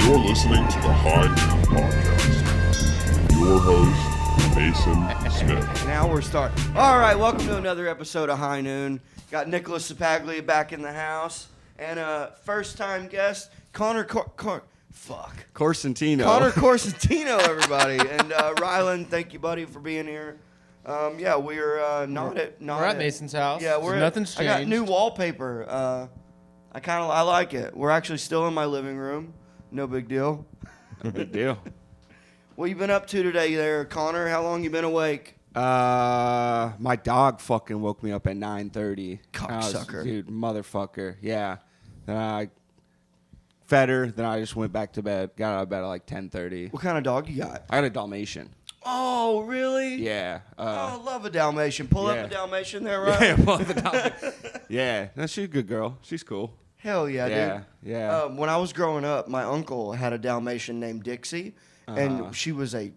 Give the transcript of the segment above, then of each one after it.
You're listening to the High Noon Podcast. Your host, Mason Smith. Now we're starting. All right, welcome to another episode of High Noon. Got Nicholas Sapaglia back in the house, and first-time guest, Connor Corsentino. Connor Corsentino, everybody. And Rylan, thank you, buddy, for being here. Yeah, we're not at Mason's house. Yeah, Nothing's changed. I got new wallpaper. I like it. We're actually still in my living room. No big deal. No big deal. What you been up to today there, Connor? How long you been awake? My dog fucking woke me up at 9:30. Cocksucker. Dude, motherfucker. Yeah. Then I fed her. Then I just went back to bed. Got out of bed at like 10:30. What kind of dog you got? I got a Dalmatian. Oh, really? Yeah. I love a Dalmatian. Pull up a Dalmatian there, right? Yeah, pull up the Dalmatian. Yeah. No, she's a good girl. She's cool. Hell yeah, dude. Yeah. When I was growing up, my uncle had a Dalmatian named Dixie, and she was a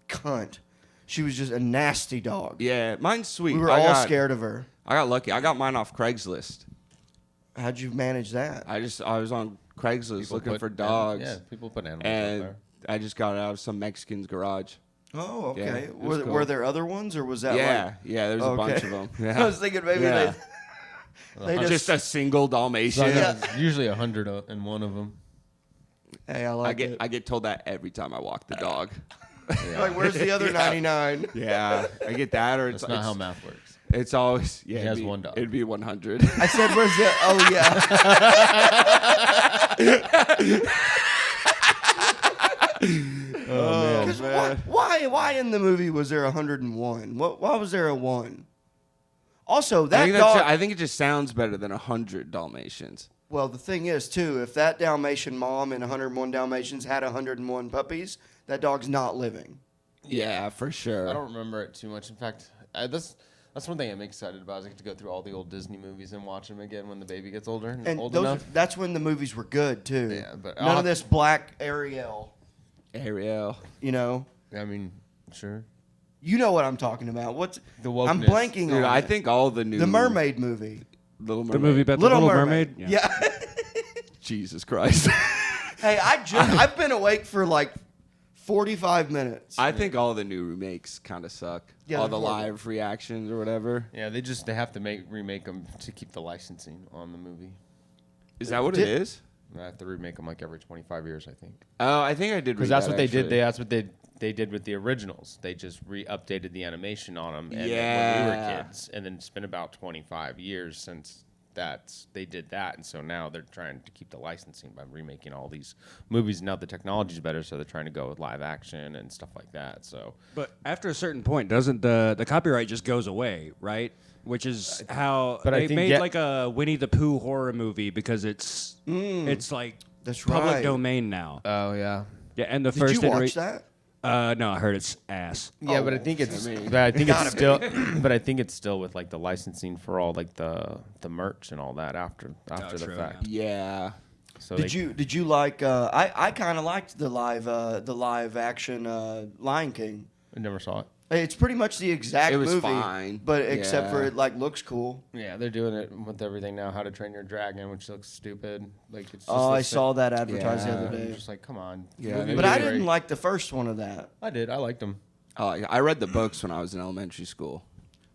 cunt. She was just a nasty dog. Yeah, mine's sweet. We were all scared of her. I got lucky. I got mine off Craigslist. How'd you manage that? I was on Craigslist looking for dogs. People put animals and out I just got it out of some Mexican's garage. Oh, okay. Yeah, it was cool. Were there other ones, or was that Yeah, there's a bunch of them. Yeah. I was thinking maybe they just a single Dalmatian. there. Usually 101 of them. Hey, I like it. I get told that every time I walk the dog. Like, where's the other 99? Yeah, I get that, or That's not how math works. It's always He has one dog. It'd be 100. I said, where's the? Oh yeah. Man. Why in the movie was there 101? Why was there a 1? Also, I that think, dog. I think it just sounds better than 100 Dalmatians. Well, the thing is, too, if that Dalmatian mom and 101 Dalmatians had 101 puppies, that dog's not living. Yeah, for sure. I don't remember it too much. In fact, that's one thing I'm excited about. Is I get to go through all the old Disney movies and watch them again when the baby gets older and old enough. That's when the movies were good, too. Yeah, but none of this black Ariel. You know? I mean, sure. You know what I'm talking about. What's the wokeness. I'm blanking Dude, on I it. think all the new... The Mermaid movie. Little Mermaid. The movie about the Little Mermaid? Yeah. Jesus Christ. Hey, I've been awake for like 45 minutes. I think all the new remakes kind of suck. Yeah, all the they're horrible. live reactions or whatever. Yeah, they have to remake them to keep the licensing on the movie. Is that what it is? I have to remake them like every 25 years, I think. Oh, I think I did. Because that's what they did. That's what they did with the originals. They just updated the animation on them. And when we were kids, and then it's been about 25 years since they did that, and so now they're trying to keep the licensing by remaking all these movies. Now the technology's better, so they're trying to go with live action and stuff like that. So, but after a certain point, doesn't the copyright just goes away, right? Which is how they made like a Winnie the Pooh horror movie because it's like That's public right. domain now. oh yeah, Yeah, and the Did first you watch that? No, I heard it's ass. yeah, but I think it's still with like the licensing for all like the merch and all that after the true, fact. Yeah. So Did you like? I kind of liked the live action Lion King. I never saw it. It's pretty much the exact It was movie, fine. but except for Yeah. it like looks cool. Yeah, they're doing it with everything now. How to Train Your Dragon, which looks stupid. Like it's just I saw that advertised the Yeah. other I'm day. just like, come on. Yeah, Movie But was I great. didn't like the first one of that. I did. I liked them. I read the books when I was in elementary school.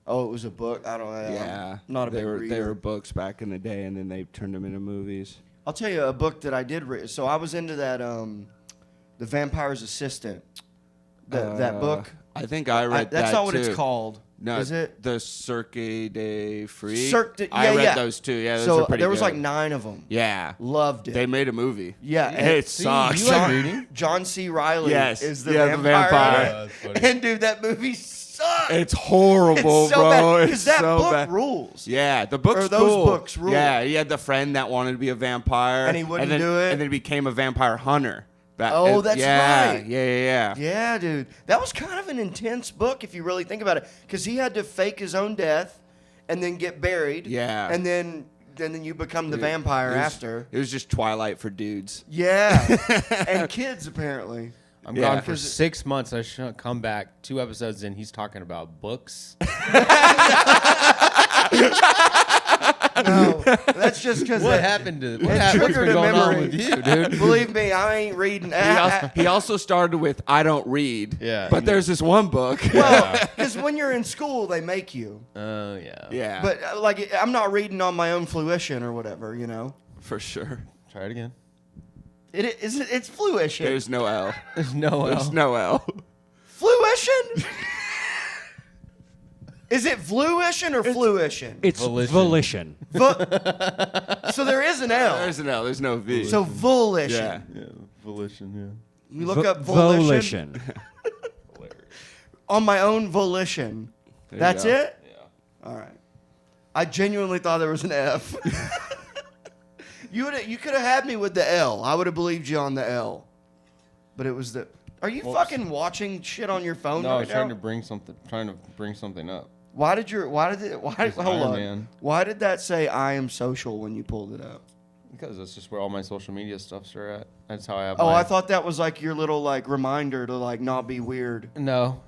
Oh, it was a book. I don't know. Yeah. Not a big They reader. were books back in the day, and then they turned them into movies. I'll tell you a book that I did read. So I was into that The Vampire's Assistant. That book. I think I read that That's not what too. it's called. No, is it? The Cirque de Freak? I read those too. Yeah, those so are pretty there was good. like 9 of them. Yeah. Loved it. They made a movie. Yeah, It sucks. you like reading? John C. Reilly Yes. is the Yeah, the vampire. vampire. Yeah, that's funny. And dude, that movie sucks. It's horrible, It's so bro. bad, It's 'cause that so book bad. rules. Yeah, the book's Or those cool. books rule. Yeah, he had the friend that wanted to be a vampire. And he wouldn't then, do it. And then became a vampire hunter. Oh, that's right. Yeah. Yeah, dude. That was kind of an intense book if you really think about it. Because he had to fake his own death and then get buried. Yeah. And then you become the vampire after. It was just Twilight for dudes. Yeah. And kids, apparently. I'm Yeah. gone for 6 months. I should come back 2 episodes in. He's talking about books. No, that's just because What happened to It what's triggered been a going on memory. with you, dude? Believe me, I ain't reading. He also started with I don't read. Yeah, But he there's this one book. Well, because when you're in school, they make you. Oh yeah. Yeah. But like, I'm not reading on my own fruition or whatever, you know. for sure. Try it again. It's fruition. There's no L. There's no There's no L. Fruition? Is it fluition or fluition? It's volition. So there is an L. There's an L. There's no V. So volition. yeah. Yeah, volition. You look up volition. Volition. On my own volition. There you That's go. it? Yeah. All right. I genuinely thought there was an F. You could have had me with the L. I would have believed you on the L. But it was the. Are you fucking watching shit on your phone No, I right was trying now? to bring something up. Hold Iron on. Man. Why did that say I am social when you pulled it up? Because that's just where all my social media stuffs are at. That's how I have. Oh, my, I thought that was like your little like reminder to like not be weird. No.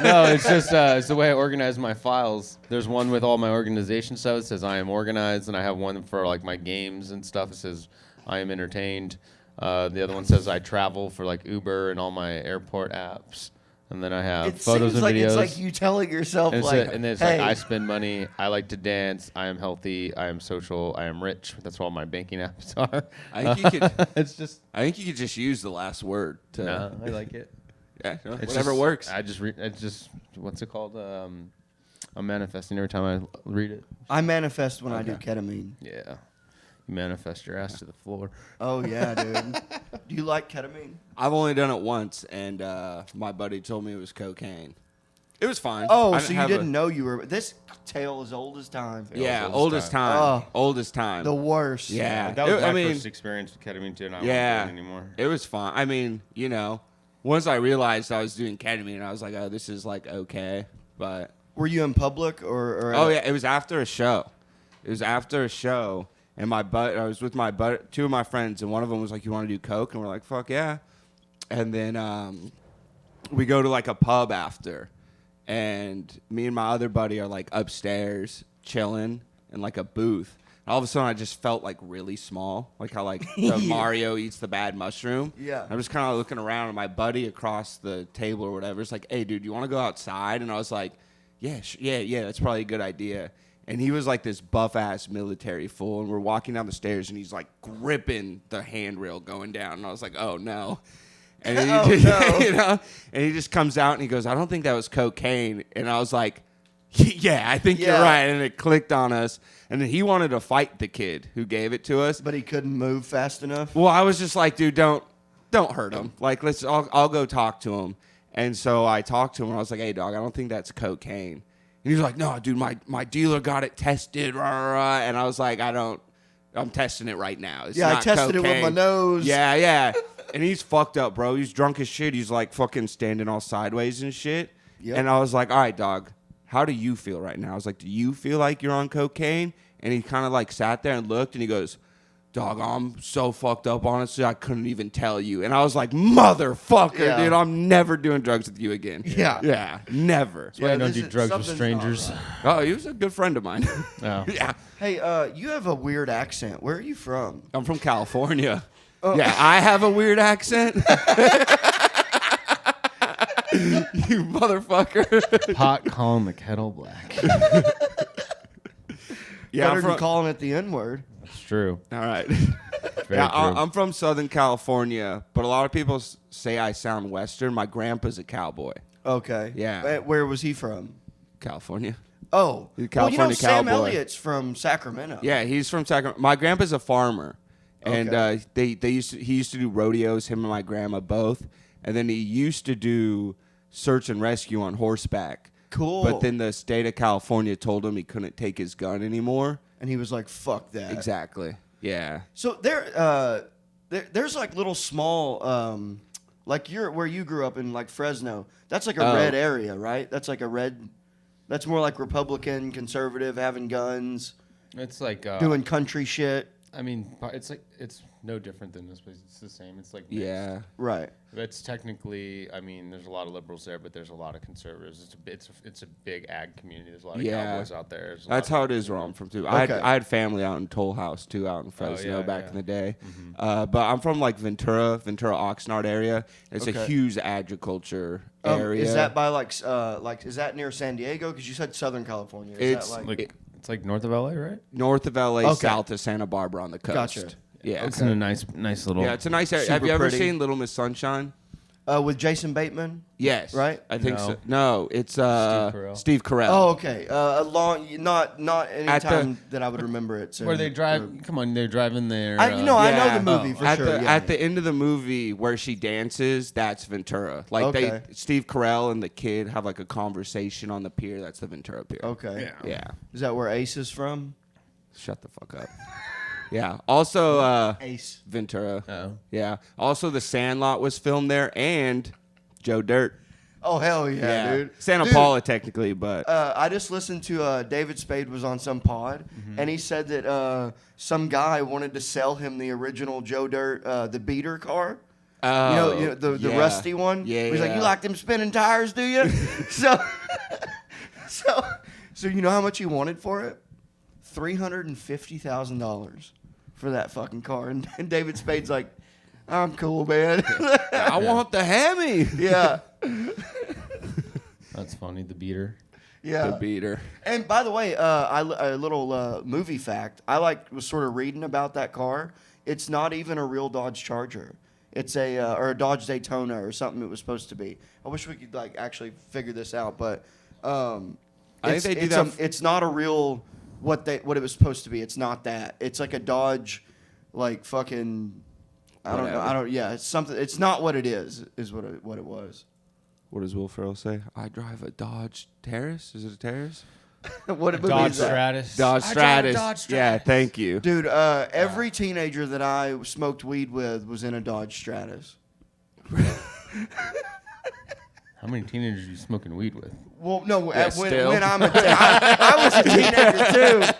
No, it's just it's the way I organize my files. There's one with all my organization stuff. It says I am organized, and I have one for like my games and stuff. It says I am entertained. The other one says I travel for like Uber and all my airport apps. And then I have It photos seems and like videos. it's like you telling yourself and like, then it's hey, like I spend money. I like to dance. I am healthy. I am social. I am rich. That's what all my banking apps are. I think you could. It's just I think you could just use the last word to. no. I like it. Yeah, It's whatever just- works. It's just what's it called? I'm manifesting every time I read it. I manifest when I do Okay. ketamine. Yeah, you manifest your ass to the floor. Oh yeah, dude. Do you like ketamine? I've only done it once, and my buddy told me it was cocaine. It was fine. Oh, I so you have didn't know you were. This tale is old as time. Yeah, old old as as time. time. Oh. Old as time. The worst. Yeah. That was I my mean, first experience with ketamine too, and I yeah, won't do it anymore. it was fine. I mean, you know, once I realized I was doing ketamine, I was like, oh, this is like okay. But Were you in public or oh yeah, it was after a show. It was after a show, and I was with two of my friends, and one of them was like, "You want to do coke?" And we're like, "Fuck yeah!" And then we go to like a pub after, and me and my other buddy are like upstairs chilling in like a booth. And all of a sudden, I just felt like really small, like how like the Mario eats the bad mushroom. Yeah. I'm just kind of looking around, and my buddy across the table or whatever is like, "Hey, dude, you want to go outside?" And I was like, "Yeah, yeah, that's probably a good idea." And he was like this buff ass military fool, and we're walking down the stairs, and he's like gripping the handrail going down, and I was like, "Oh no!" And then Oh, no. you know, and he just comes out and he goes, "I don't think that was cocaine," and I was like, "Yeah, I think you're Yeah. right," and it clicked on us, and then he wanted to fight the kid who gave it to us, But he couldn't move fast enough. well, I was just like, dude, don't hurt him. Like, I'll go talk to him. And so I talked to him, and I was like, hey, dog, I don't think that's cocaine. And he was like, no, dude, my dealer got it tested. Rah, rah, rah. And I was like, I'm testing it right now. It's Yeah, I not tested it with cocaine. my nose. Yeah. And he's fucked up, bro. He's drunk as shit. He's like fucking standing all sideways and shit. Yep. And I was like, all right, dog, how do you feel right now? I was like, do you feel like you're on cocaine? And he kind of like sat there and looked, and he goes, dog, I'm so fucked up, honestly, I couldn't even tell you. And I was like, motherfucker, Yeah. dude, I'm never doing drugs with you again. Yeah. Yeah, never. That's why I don't this do is- drugs with something's not strangers. right. Oh, he was a good friend of mine. Oh. Yeah. Hey, you have a weird accent. Where are you from? I'm from California. Oh. Yeah, I have a weird accent. You motherfucker. Pot calling the kettle black. Yeah, Better I'm than from, calling it the N-word. It's true. all right. Very Yeah, true. I'm from Southern California, but a lot of people say I sound Western. My grandpa's a cowboy. Okay. Yeah. Where was he from? California. Oh. He's a Well, you know, California Sam cowboy. Elliott's from Sacramento. Yeah, he's from Sacramento. My grandpa's a farmer, and Okay. he used to do rodeos. Him and my grandma both, and then he used to do search and rescue on horseback. Cool. But then the state of California told him he couldn't take his gun anymore. And he was like, fuck that. Exactly. Yeah. So there's like little small, like where you grew up in like Fresno. That's like a Oh. red area, right? That's like a red. That's more like Republican, conservative, having guns, It's like doing country shit. I mean, it's no different than this place. It's the same. It's like Yeah. Right. It's technically. I mean, there's a lot of liberals there, but there's a lot of conservatives. It's a big ag community. There's a lot of cowboys out there. That's how it is where I'm from too. Okay. I had family out in Toll House too, out in Fresno back in the day. But I'm from like Ventura, Oxnard area. It's a huge agriculture area. Is that by is that near San Diego? Because you said Southern California. Is that it's like north of LA, right? North of LA, south of Santa Barbara on the coast. Gotcha. Yeah, It's in a nice little. Yeah, it's a nice area. Super Have you ever pretty. seen Little Miss Sunshine? with Jason Bateman? Yes. Right? I think No. so. No, it's Carell. Steve Carell. Oh, okay. Not any At the- time that I would remember it. So, Where they drive? Come on, they're driving there. I know Yeah. the movie for at sure. the yeah. at the end of the movie where she dances, that's Ventura. Like Okay. Steve Carell and the kid have like a conversation on the pier. That's the Ventura Pier. Okay. Yeah. Is that where Ace is from? Shut the fuck up. Yeah. Also, Ace. Ventura. Oh. Yeah. Also, The Sandlot was filmed there, and Joe Dirt. Oh hell yeah, dude. Santa Dude, Paula technically, but I just listened to David Spade was on some pod, and he said that some guy wanted to sell him the original Joe Dirt, the beater car. You know the yeah. rusty one. Yeah, He's like, yeah. you like them spinning tires, do you? so you know how much he wanted for it? $350,000 for that fucking car, and David Spade's like, I'm cool, man. I want the Hemi. Yeah. That's funny. The beater. Yeah. The beater. And by the way, a little movie fact. I was sort of reading about that car. It's not even a real Dodge Charger. It's or a Dodge Daytona or something it was supposed to be. I wish we could actually figure this out, but I think they do that. It's not a real what it was supposed to be. It's not that. It's like a Dodge, fucking. I don't know. Whatever. Yeah, it's something. It's not what it is. Is what it was. What does Will Ferrell say? I drive a Dodge Terrace. Is it a Terrace? What movie Dodge is that? Stratus. Dodge I drive a Stratus. Dodge Stratus. Yeah, thank you. Dude, every teenager that I smoked weed with was in a Dodge Stratus. How many teenagers are you smoking weed with? Well, no, Yeah, still. when I was a teenager too.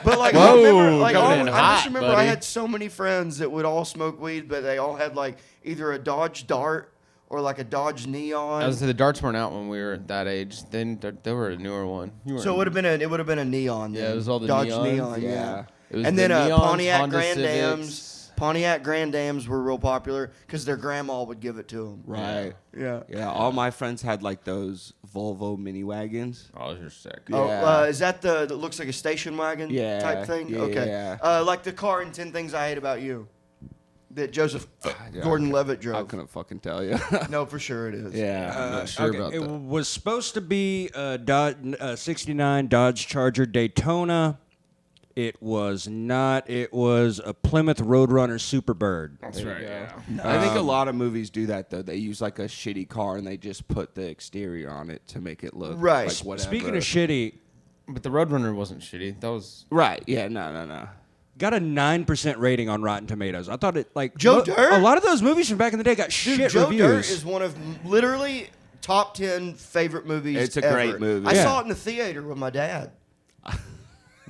But Whoa, I coming in just hot, remember I buddy. had so many friends that would all smoke weed, but they all had either a Dodge Dart or a Dodge Neon. I was the darts weren't out when we were that age. Then they were a newer one. So it would have been a Neon. Yeah, then. it was all the Dodge neons. Neon. Yeah. Yeah. It was And the then Neons, Pontiac Honda Grand Dams. Civics. Pontiac Grand Dams were real popular because their grandma would give it to them. Right. Yeah. Yeah, all my friends had those Volvo mini wagons. Oh, you're sick. Oh, Yeah. is that that looks like a station wagon Yeah, type thing? yeah, Okay. yeah. Like the car in 10 Things I Hate About You that Joseph Yeah, Gordon-Levitt I drove. couldn't fucking tell you. No, for sure it is. Yeah. I'm not sure Okay, about it that. was supposed to be a 69 Dodge Charger Daytona. It was not. It was a Plymouth Roadrunner Superbird. That's right. Yeah. I think a lot of movies do that though. They use a shitty car and they just put the exterior on it to make it look Right. like whatever. Speaking of shitty, But the Roadrunner wasn't shitty. That was. Right. Yeah. No. got a 9% rating on Rotten Tomatoes. I thought it Joe Dirt? A lot of those movies from back in the day got Dude, shit Joe reviews. Dirt is one of literally top 10 favorite movies It's a ever. great movie. I Yeah. saw it in the theater with my dad.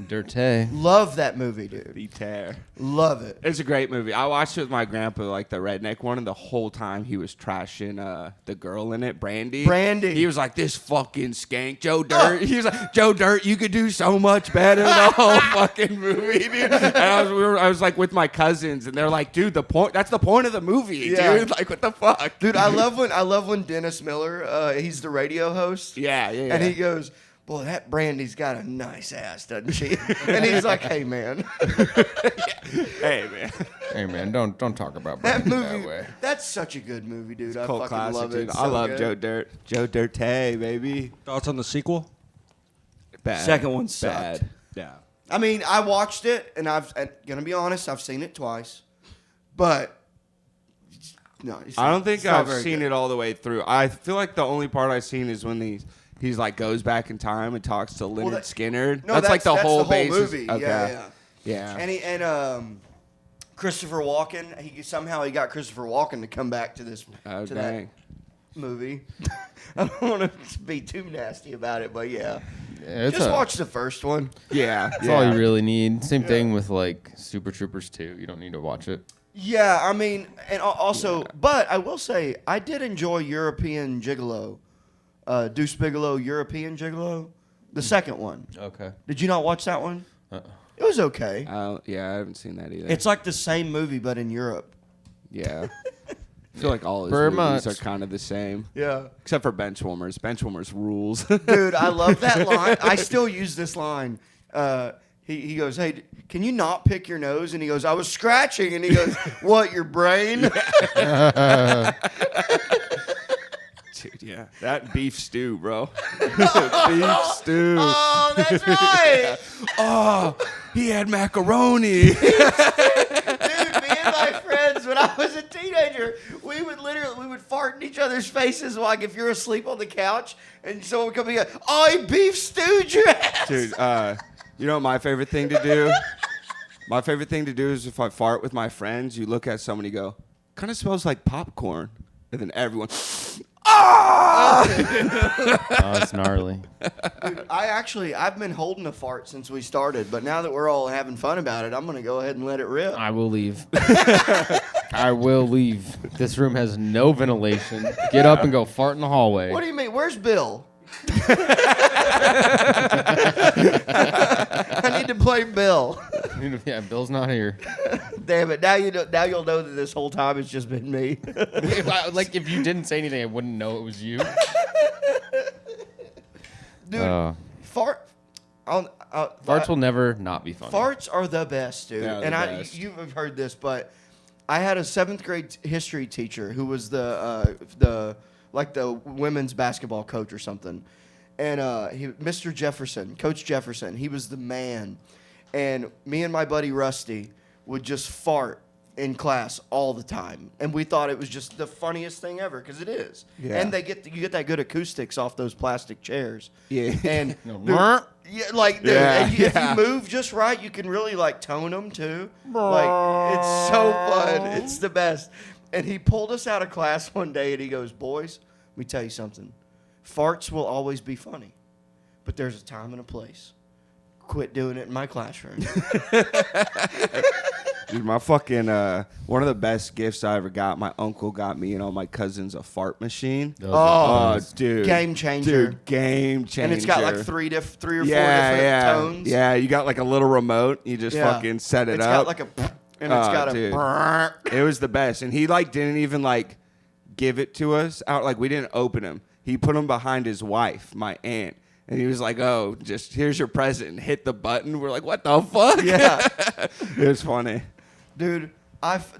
Dirty. Love that movie, dude. The tear. Love it. It's a great movie. I watched it with my grandpa, the redneck one, and the whole time he was trashing the girl in it, Brandy. Brandy. He was like, "This fucking skank, Joe Dirt." He was like, "Joe Dirt, you could do so much better." The whole fucking movie, dude. And I was with my cousins, and they're like, "Dude, that's the point of the movie, Yeah. dude. Like, what the fuck, Dude, I love when Dennis Miller, he's the radio host. Yeah. And he goes, boy, that Brandy's got a nice ass, doesn't she? And he's like, hey, man. Hey, man. Hey man, don't talk about That Brandy movie, that way. that's such a good movie, dude. I Cult fucking classic, love it. dude. It's I so love good. Joe Dirt. Joe Dirt, baby. Thoughts on the sequel? Bad. Second one sucked. Bad. Yeah. I mean, I watched it, and I'm going to be honest, I've seen it twice. But, no. I don't think it's not I've very seen good. it all the way through. I feel like the only part I've seen is when he's goes back in time and talks to Leonard Skinner. No, that's the whole basis. movie. Okay. Yeah. Yeah. And Christopher Walken, he got Christopher Walken to come back to this Oh, to dang. that movie. I don't want to be too nasty about it, but yeah. Just watch the first one. Yeah, That's all you really need. Same thing with like Super Troopers 2. You don't need to watch it. Yeah, I mean, and also, but I will say, I did enjoy European Gigolo, Deuce Bigalow, European Gigolo, the second one. Okay. Did you not watch that one? It was okay. Yeah, I haven't seen that either. It's like the same movie, but in Europe. Yeah. I feel like all his Very movies much. are kind of the same. Yeah. Except for Benchwarmers. Benchwarmers rules. Dude, I love that line. I still use this line. He goes, hey, can you not pick your nose? And he goes, I was scratching. And he goes, what, your brain? Dude, yeah. That beef stew, bro. Beef stew. Oh, that's right. Oh, he had macaroni. Dude, me and my friends, when I was a teenager, we would fart in each other's faces, like if you're asleep on the couch and someone would come and go, oh, he beef stewed your ass. Dude, you know what my favorite thing to do? My favorite thing to do is if I fart with my friends, you look at someone and you go, kind of smells like popcorn. And then everyone, Oh, it's gnarly. Dude, I've been holding a fart since we started, but now that we're all having fun about it, I'm going to go ahead and let it rip. I will leave. I will leave. This room has no ventilation. Get up and go fart in the hallway. What do you mean? Where's Bill? I need to play Bill. Yeah, Bill's not here. Damn it! Now you'll know that this whole time it's just been me. If you didn't say anything, I wouldn't know it was you. Dude, Farts will never not be funny. Farts are the best, dude. Yeah, and the best. you've heard this, but I had a 7th grade history teacher who was the women's basketball coach or something. And Mr. Jefferson, Coach Jefferson, he was the man. And me and my buddy Rusty would just fart in class all the time, and we thought it was just the funniest thing ever because it is. Yeah. And you get that good acoustics off those plastic chairs. Yeah. And No. if you move just right, you can really like tone them too. Like it's so fun. It's the best. And he pulled us out of class one day and he goes, "Boys, let me tell you something. Farts will always be funny, but there's a time and a place. Quit doing it in my classroom." Dude, my fucking, one of the best gifts I ever got, my uncle got me and all my cousins a fart machine. Oh, dude. game changer. Dude, game changer. And it's got like three or four different tones. Yeah, you got like a little remote. You just fucking set it it's up. It's got like it's got dude. a. It was the best. And he like didn't even like give it to us out. Like we didn't open him. He put him behind his wife, my aunt. And he was like, "Oh, just here's your present," and hit the button. We're like, "What the fuck?" Yeah. It was funny. Dude,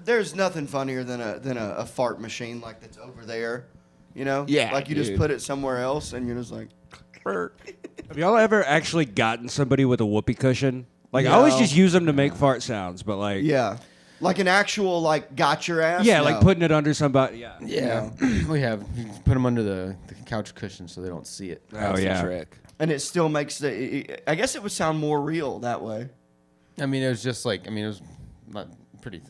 there's nothing funnier than a fart machine like that's over there, you know? Yeah, like you just dude. put it somewhere else and you're just like. Have y'all ever actually gotten somebody with a whoopee cushion? Like I always No. just use them to make fart sounds, but like Yeah, like an actual like got your ass. yeah, No. like putting it under somebody. Yeah. Yeah, we have. You can put them under the couch cushion so they don't see it. That's yeah. the trick. And it still makes I guess it would sound more real that way. I mean, it was just like, it was not pretty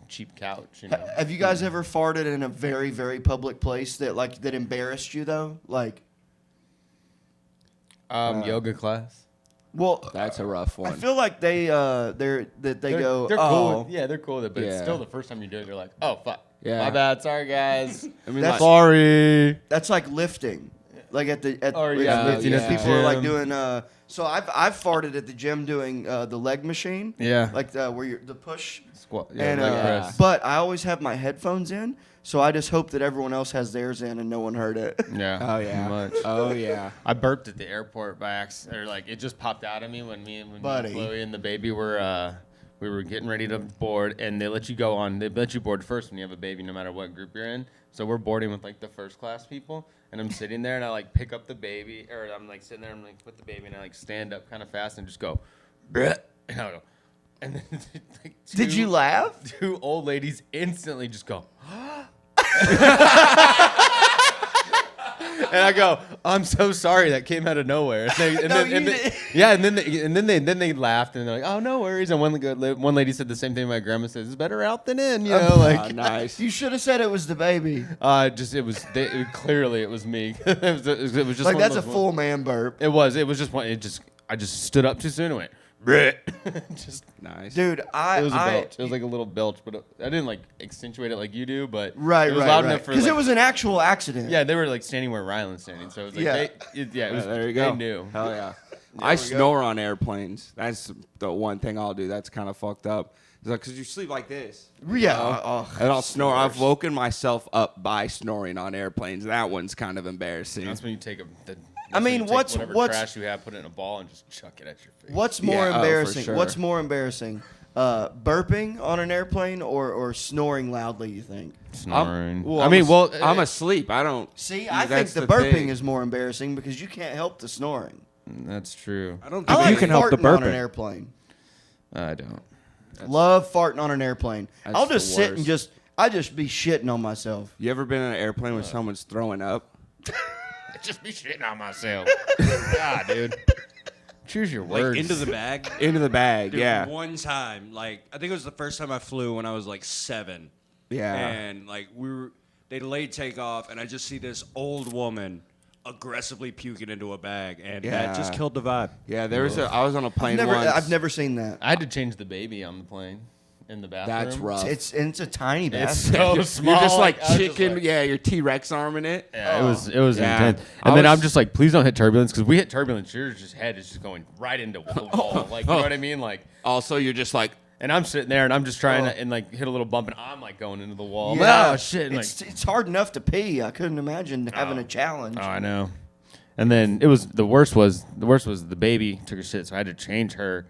cheap couch, you know. Have you guys ever farted in a very, very public place that embarrassed you though? Like, Yoga class. well, That's a rough one. I feel like they go. They're Oh, cool. Yeah, they're cool with it, but it's Yeah. still the first time you do it, you're like, oh fuck, Yeah. my bad, sorry guys. I mean, That's- like, Sorry. that's like lifting. Like Or, yeah, lifting at the people are like gym. doing. So I've farted at the gym doing the leg machine. Yeah. Like where you're the push. Squat. Yeah, And leg press. but I always have my headphones in, so I just hope that everyone else has theirs in and no one heard it. Yeah. oh yeah. Much. Oh yeah. I burped at the airport by accident, or like it just popped out of me when me and Buddy. Chloe and the baby were we were getting ready to board, and they let you board first when you have a baby, no matter what group you're in. So we're boarding with like the first class people, and I'm sitting there and I like pick up the baby, or I'm like sitting there, I'm like with the baby, and I like stand up kind of fast and just go, "Bleh," and I go, and then like Did you laugh? Two old ladies instantly just go. And I go, I'm so sorry, that came out of nowhere. And then they laughed and they're like, oh, no worries. And one lady said the same thing my grandma says, it's better out than in, you know, like. Nice. You should have said it was the baby. Clearly it was me. it was just Like that's a full man burp. It was just one. I just stood up too soon and went. Just nice, dude. It was a belch. It was like a little belch, but I didn't like accentuate it like you do. But it was loud enough for because it was an actual accident. Yeah, they were like standing where Ryland's standing, so it was like it was. There you go. They knew. Hell yeah. I snore on airplanes. That's the one thing I'll do. That's kind of fucked up. It's like because you sleep like this. Yeah. And I'll snore. I've woken myself up by snoring on airplanes. That one's kind of embarrassing. That's when you take what's trash you have, put it in a ball, and just chuck it at your face. What's more embarrassing? Sure. What's more embarrassing? Burping on an airplane or snoring loudly? You think? Snoring. I'm asleep. I don't see. I think the burping is more embarrassing because you can't help the snoring. That's true. I don't think you can help the farting on burping an airplane. I don't. Love farting on an airplane. I'll just the sit and worst. I just be shitting on myself. You ever been in an airplane when someone's throwing up? Just be shitting on myself. God, dude. Choose your words. like into the bag. Into the bag, Dude, yeah. One time, like I think it was the first time I flew when I was like 7. Yeah. And like they delayed takeoff, and I just see this old woman aggressively puking into a bag, and that just killed the vibe. Yeah, I was on a plane once. I've never seen that. I had to change the baby on the plane in the bathroom. That's rough. It's a tiny It's bathroom. so small. You're just like I was just chicken. like- Your T-Rex arm in it. Yeah, it was Yeah. intense. And then I'm just like, please don't hit turbulence, because we hit turbulence, your just head is just going right into the wall. Like, you know what I mean? Like, Also, you're just like, and I'm sitting there and I'm just trying to and like hit a little bump, and I'm like going into the wall. Yeah. Oh shit! And It's hard enough to pee. I couldn't imagine having a challenge. I know. And then the worst was the baby took a shit, so I had to change her,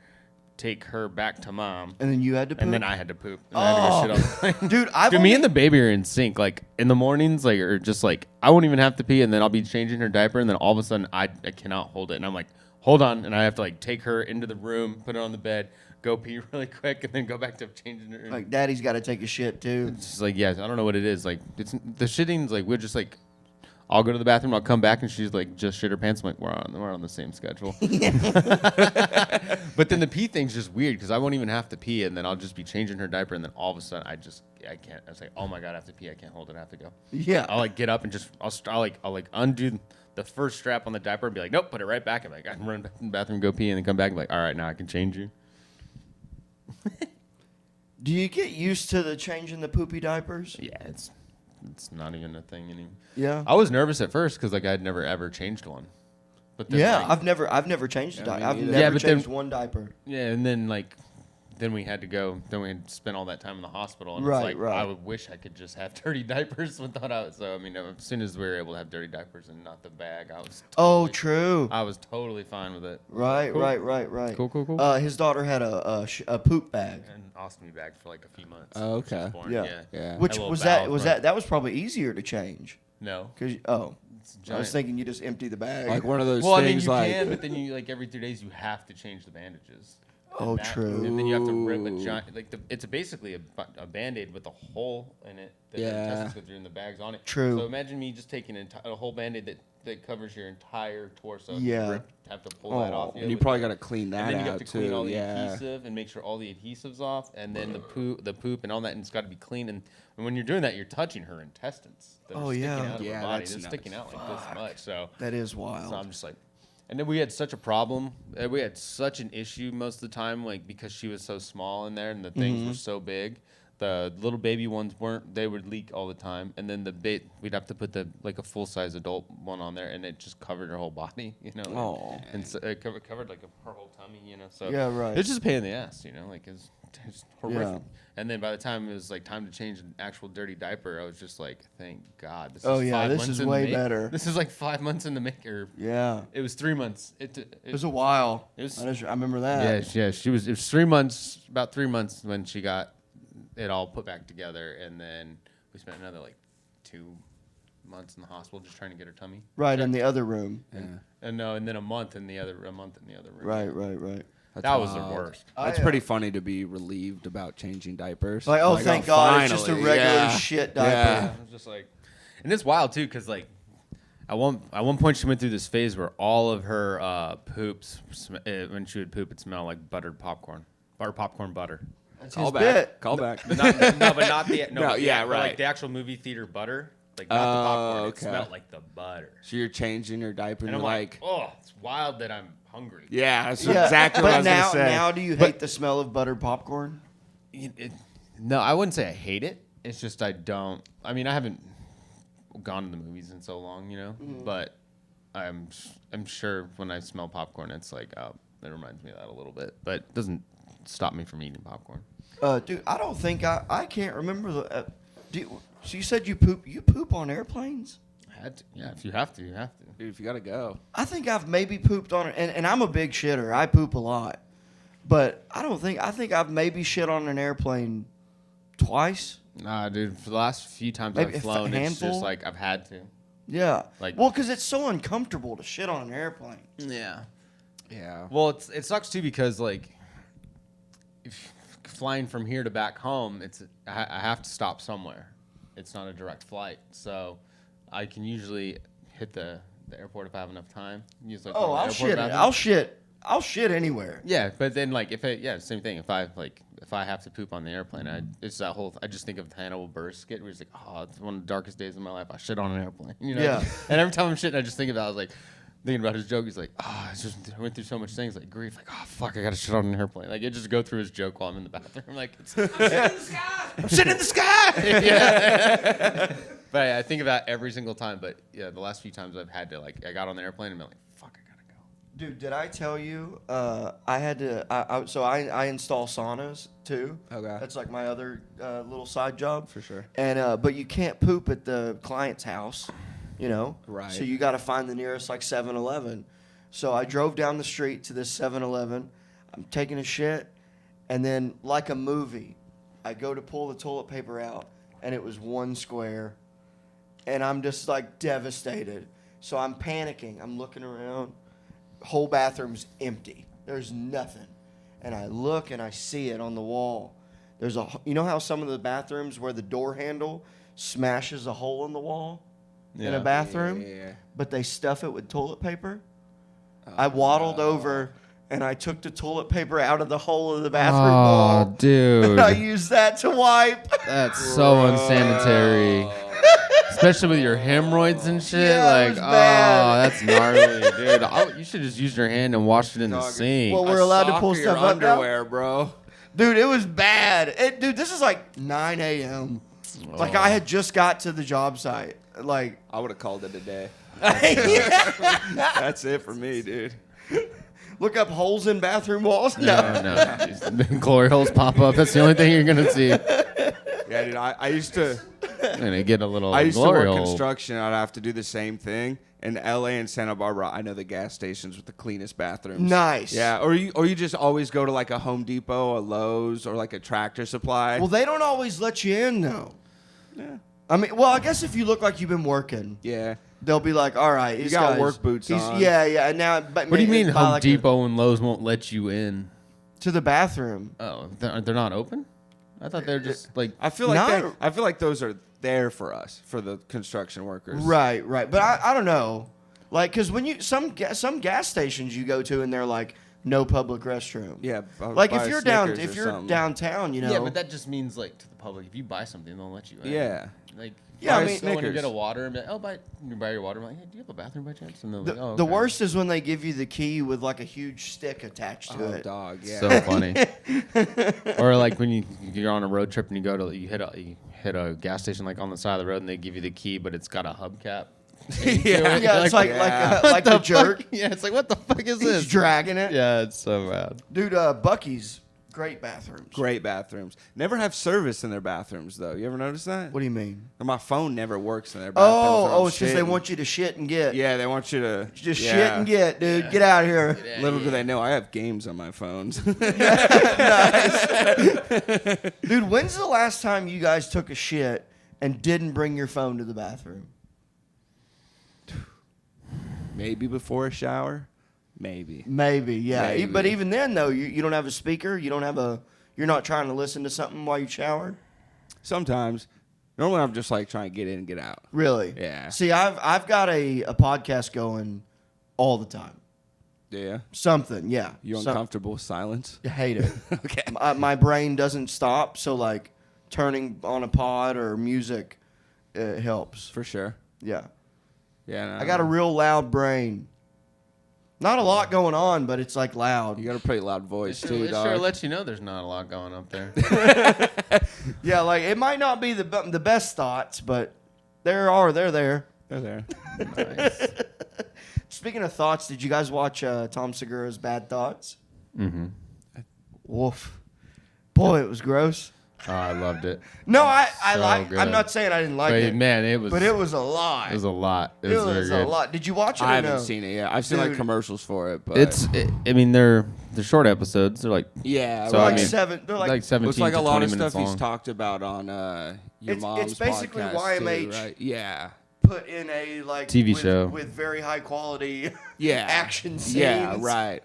take her back to mom, And then you had to poop. and then I had to poop. And I had to go shit on the plane. Dude, Me and the baby are in sync. Like in the mornings, like or just like I won't even have to pee, and then I'll be changing her diaper, and then all of a sudden I cannot hold it, and I'm like, hold on, and I have to like take her into the room, put her on the bed, go pee really quick, and then go back to changing her. like daddy's got to take a shit too. It's just like, yeah, I don't know what it is. Like it's the shitting's like we're just like. I'll go to the bathroom. I'll come back, and she's like, just shit her pants. I'm like, we're on the same schedule. But then the pee thing's just weird because I won't even have to pee, and then I'll just be changing her diaper, and then all of a sudden I can't. I was like, oh my god, I have to pee. I can't hold it. I have to go. Yeah. I'll like get up and just I'll undo the first strap on the diaper and be like, nope, put it right back. I'm like, I can run back in the bathroom, go pee, and then come back and be like, all right, now I can change you. Do you get used to the changing the poopy diapers? Yeah, it's not even a thing anymore. Yeah. I was nervous at first because like I'd never ever changed one. But then, Yeah, like, I've never changed a diaper. I've neither. never but then- changed one diaper. yeah, and then like then we had to go. Then we had spent all that time in the hospital, and Right, it's like right. I would wish I could just have dirty diapers without out. So I mean, as soon as we were able to have dirty diapers and not the bag, I was True. I was totally fine with it. Right, Cool. right. Cool. His daughter had a poop bag. An ostomy bag for like a few months. Oh, when she was okay. born, Yeah. Yeah. Which Had a little was valve, right? that was probably easier to change. No. Cause It's I was giant. thinking you just empty the bag. like one of those Well, I mean, things you like. can, but then you like every 3 days you have to change the bandages. Oh, That- true. And then you have to rip a giant like it's basically a Band-Aid with a hole in it that the Yeah. intestines go through and the bag's on it. True. So imagine me just taking a whole Band-Aid that covers your entire torso. Yeah. Have to pull that off. and you probably got to clean that and then you out have to clean too. all the Yeah. adhesive and make sure all the adhesives off, and then the poop and all that, and it's got to be clean. And when you're doing that, you're touching her intestines. That are sticking out of Yeah, her body. that's They're nuts. sticking out like this much. So That is wild. so I'm just like, and then we had such a problem. We had such an issue most of the time, like because she was so small in there and the things were so big. The little baby ones weren't. They would leak all the time, and then we'd have to put like a full size adult one on there, and it just covered her whole body, you know. Oh. And so it covered like her whole tummy, you know. So Yeah, right. It's just a pain in the ass, you know. Like it's horrific. Yeah. And then by the time it was like time to change an actual dirty diaper, I was just like, thank God. This Oh, is yeah, 5 this months is in the way make- better. This is like 5 months in the maker. Yeah. It was 3 months. It It was a while. It was- I remember that. yeah. It was 3 months, about 3 months when she got it all put back together, and then we spent another like 2 months in the hospital just trying to get her tummy. Right in the other room. And then a month in the other room. Right. That's That was the wild. worst. That's pretty funny to be relieved about changing diapers. Like, oh, thank God, it's just a finally, regular yeah. shit diaper. Yeah. I was just like, and it's wild too, cause like, At one point, she went through this phase where all of her poops, when she would poop, it smelled like buttered popcorn, or popcorn butter. That's Call his back. bit. Call back. But not the yeah, but right. like the actual movie theater butter, like not the popcorn. okay. It smelled like the butter. So you're changing your diaper and And you're I'm like, oh, it's wild that I'm hungry. yeah, that's Yeah, exactly what I was now, going to say. now, do you hate the smell of buttered popcorn? No, I wouldn't say I hate it. It's just I don't. I mean, I haven't gone to the movies in so long, but I'm sure when I smell popcorn, it's like, oh, it reminds me of that a little bit, but it doesn't stop me from eating popcorn. Dude, I don't think I can't remember the. So you said you poop on airplanes? I had to. Yeah, if you have to, you have to. Dude, if you got to go. I think I've maybe pooped on it, and I'm a big shitter. I poop a lot, but I think I've maybe shit on an airplane twice. Nah, dude. For the last few times Maybe I've flown, a it's handful? just like I've had to. Yeah, Like- well, because it's so uncomfortable to shit on an airplane. Yeah. Yeah. Well, it sucks too because like, if flying from here to back home, I have to stop somewhere. It's not a direct flight, so I can usually hit the airport if I have enough time. Use like Oh, one I'll of the airport shit. bathrooms. I'll shit anywhere. Yeah, but then like same thing. If I have to poop on the airplane, it's that whole. I just think of the Hannibal Buress skit where he's like, "Oh, it's one of the darkest days of my life. I shit on an airplane." Yeah. And every time I'm shitting, I just think about. I was like, thinking about his joke. He's like, "Oh, I went through so much things like grief. Like, oh fuck, I gotta shit on an airplane." Like, it just go through his joke while I'm in the bathroom. Like, I'm shitting in the sky. Yeah. But I think about it every single time. But yeah, the last few times I've had to I got on the airplane and been like, "Fuck, I gotta go." Dude, did I tell you I had to? So I install saunas too. Okay. That's like my other little side job. For sure. And but you can't poop at the client's house, Right. So you got to find the nearest 7-Eleven. So I drove down the street to this 7-Eleven. I'm taking a shit, and then like a movie, I go to pull the toilet paper out, and it was one square, and I'm just devastated. So I'm panicking. I'm looking around. Whole bathroom's empty. There's nothing. And I look and I see it on the wall. There's you know how some of the bathrooms where the door handle smashes a hole in the wall in a bathroom? Yeah. But they stuff it with toilet paper? I waddled over and I took the toilet paper out of the hole of the bathroom wall. dude. I used that to wipe. That's so unsanitary. Especially with your hemorrhoids and shit. Yeah, it was bad. That's gnarly, dude. You should just use your hand and wash it in the Dog, sink. Well, we're allowed to pull Sock or your stuff up now? underwear, bro. Dude, it was bad. Dude, this is 9 a.m. I had just got to the job site. I would have called it a day. Yeah. That's it for me, dude. Look up holes in bathroom walls. no. Glory holes pop up. That's the only thing you're gonna see. Yeah, dude. I used to. And they get a little. I used to glory work hole. construction. I'd have to do the same thing. In L.A. and Santa Barbara, I know the gas stations with the cleanest bathrooms. Nice. Yeah, or you just always go to a Home Depot, a Lowe's, or a Tractor Supply. Well, they don't always let you in, though. Yeah. I mean, well, I guess if you look like you've been working, yeah. they'll be like, all right, You got work boots on. Yeah, yeah. And now, but What do you mean buy Home Depot and Lowe's won't let you in? to the bathroom? Oh, they're not open? I thought they were just I feel like Not- I feel like those are there for us, for the construction workers. Right, right. But I don't know. Because when some gas stations you go to and they're like, no public restroom. Yeah. If you're downtown, Yeah, but that just means to the public, if you buy something, they'll let you in. Yeah. Yeah, I I mean- mean, when you Snickers. get a water and be like, you buy your water. I'm like, hey, do you have a bathroom by chance? And they're like, oh, The okay. worst is when they give you the key with a huge stick attached to Oh, it. dog. Yeah. So funny. Or when you're on a road trip and you hit a gas station on the side of the road and they give you the key, but it's got a hubcap. Yeah. Yeah, it's like What the the jerk. fuck? Yeah, it's like, what the fuck is He's this? dragging it. Yeah, it's so bad. Dude, Bucky's, great bathrooms. Great bathrooms. Never have service in their bathrooms though. You ever notice that? What do you mean? Or my phone never works in their bathrooms. when I'm It's because they shitting. want you to shit and get. Yeah, they want you to Just yeah. shit and get, dude. Get out of here. Little do they know, I have games on my phones. Dude, when's the last time you guys took a shit and didn't bring your phone to the bathroom? Maybe before a shower. Maybe. Maybe, yeah. Maybe. But even then, though, you don't have a speaker. You're not trying to listen to something while you showered. Sometimes. Normally, I'm just like trying to get in and get out. Really? Yeah. See, I've got a podcast going all the time. Yeah. Something, yeah. You uncomfortable with silence? I hate it. Okay. My brain doesn't stop, so like turning on a pod or music helps. For sure. Yeah. Yeah. No, I got a real loud brain. Not a lot going on, but it's like loud. You got a pretty loud voice too, It dog. sure lets you know there's not a lot going up there. Yeah, like it might not be the best thoughts, but they're there. They're there. Nice. Speaking of thoughts, did you guys watch Tom Segura's Bad Thoughts? Mm-hmm. Woof. Boy, it was gross. Oh, I loved it. No, I So like. good. I'm not saying I didn't like But it, man, it was. but it was a lot. It was a lot. It It was, was very a good. lot. Did you watch it? I or haven't no? seen it yet. I've seen like Dude. commercials for it, but I mean, they're short episodes. They're like yeah. So, They're I like mean, seven. They're like, like 17 Looks like to a lot 20 of minutes stuff he's long. talked about on your It's mom's basically podcast YMH. too, right? Yeah. put in a like TV with, show. with very high quality Yeah. action scenes. Yeah. Right.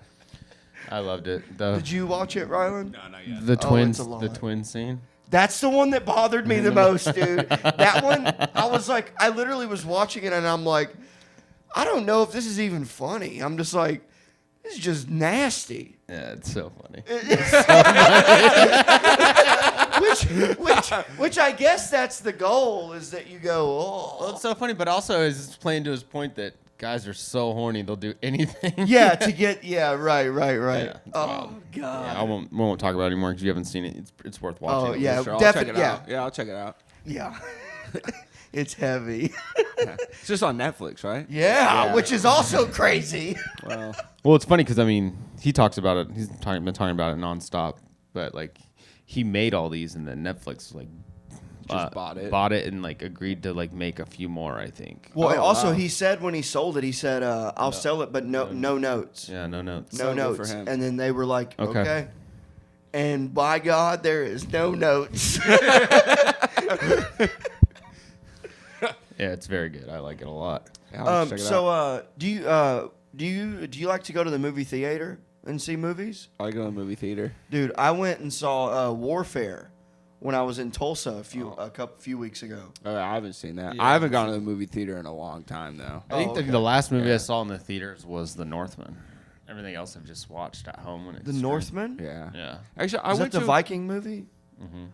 I loved it. The Did you watch it, Rylan? No, not yet. the Oh, twins, it's a lot. the twin scene. That's the one that bothered me the most, dude. That one, I was like, I literally was watching it and I'm like, I don't know if this is even funny. I'm just like, this is just nasty. Yeah, it's so funny. Which I guess that's the goal is that you go, Well, oh. it's so funny, but also is playing to his point that guys are so horny they'll do anything. Yeah, to get, yeah, right. Yeah, it's Oh, wild. God. Yeah, we won't talk about it anymore because you haven't seen it. It's worth watching. Oh, yeah. Sure, I'll check Definitely, it yeah. out. Yeah, I'll check it out. Yeah. It's heavy. It's just on Netflix, right? Yeah, which is also crazy. Well, Well, it's funny because I mean he talks about it. He's been talking about it nonstop. But like he made all these and then Netflix like Just bought it. and like agreed to like make a few more. I think. Well, Oh, also wow. he said when he sold it, he said, "I'll sell it, but no notes, Yeah, no notes. no So good for notes." him. And then they were like, Okay. "Okay." And by God, there is no notes. Yeah, it's very good. I like it a lot. yeah, I'll check it out. Do you like to go to the movie theater and see movies? I go to the movie theater. Dude, I went and saw Warfare when I was in Tulsa a Oh. few weeks ago. I haven't seen that. Yeah. I haven't gone to the movie theater in a long time though. I think okay. the last movie Yeah. I saw in the theaters was The Northman. Everything else I've just watched at home when it's The Northman? Yeah. Yeah. Actually, I Is that went the to Viking movie? Mm-hmm.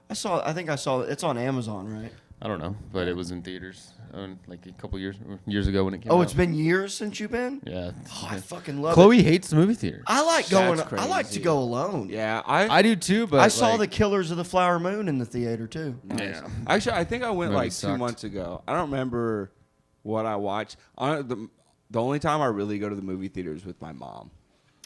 I think I saw it. It's on Amazon, right? I don't know, but it was in theaters like a couple years ago when it came Oh, out. it's been years since you've been? Yeah. Oh, I fucking love it. Chloe hates the movie theater. I like That's going. I like to crazy. go alone. Yeah, I do too, but I saw like, the Killers of the Flower Moon in the theater too. Yeah. Actually, I think I went Movie like 2 sucked. months ago. I don't remember what I watched. The only time I really go to the movie theater is with my mom.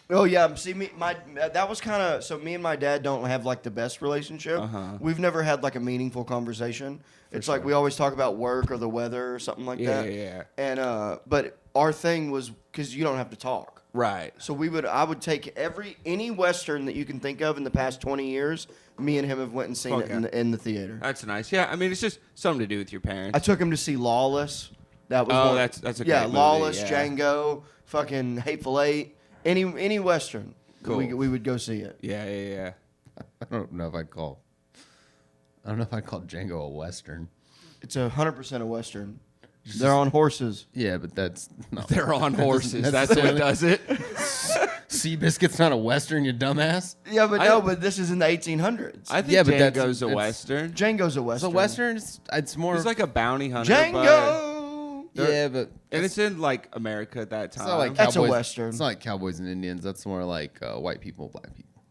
Oh yeah, see that was kind of so. Me and my dad don't have like the best relationship. Uh-huh. We've never had like a meaningful conversation. It's like we always talk about work or the weather or something like Yeah, that. yeah. And but our thing was because you don't have to talk. Right. So I would take any Western that you can think of in the past 20 years. Me and him have went and seen it in the theater. That's nice. Yeah, I mean, it's just something to do with your parents. I took him to see Lawless. That was Oh, one. that's a yeah, great movie, Lawless, yeah. Django, fucking Hateful Eight, any Western. Cool. We would go see it. Yeah. I don't know if I'd call Django a Western. It's 100% a Western. They're on horses. Yeah, but that's no. They're on horses. That's That's what silly. does it. Seabiscuit's not a Western, you dumbass. Yeah, but this is in the 1800s. I think Yeah, but Django's a it's- Western. Django's a So Western. Western, it's more. He's like a bounty hunter. Django. yeah, but And it's in like America at that it's time. not like That's a cowboys. Western. It's not like cowboys and Indians. That's more like white people, black people.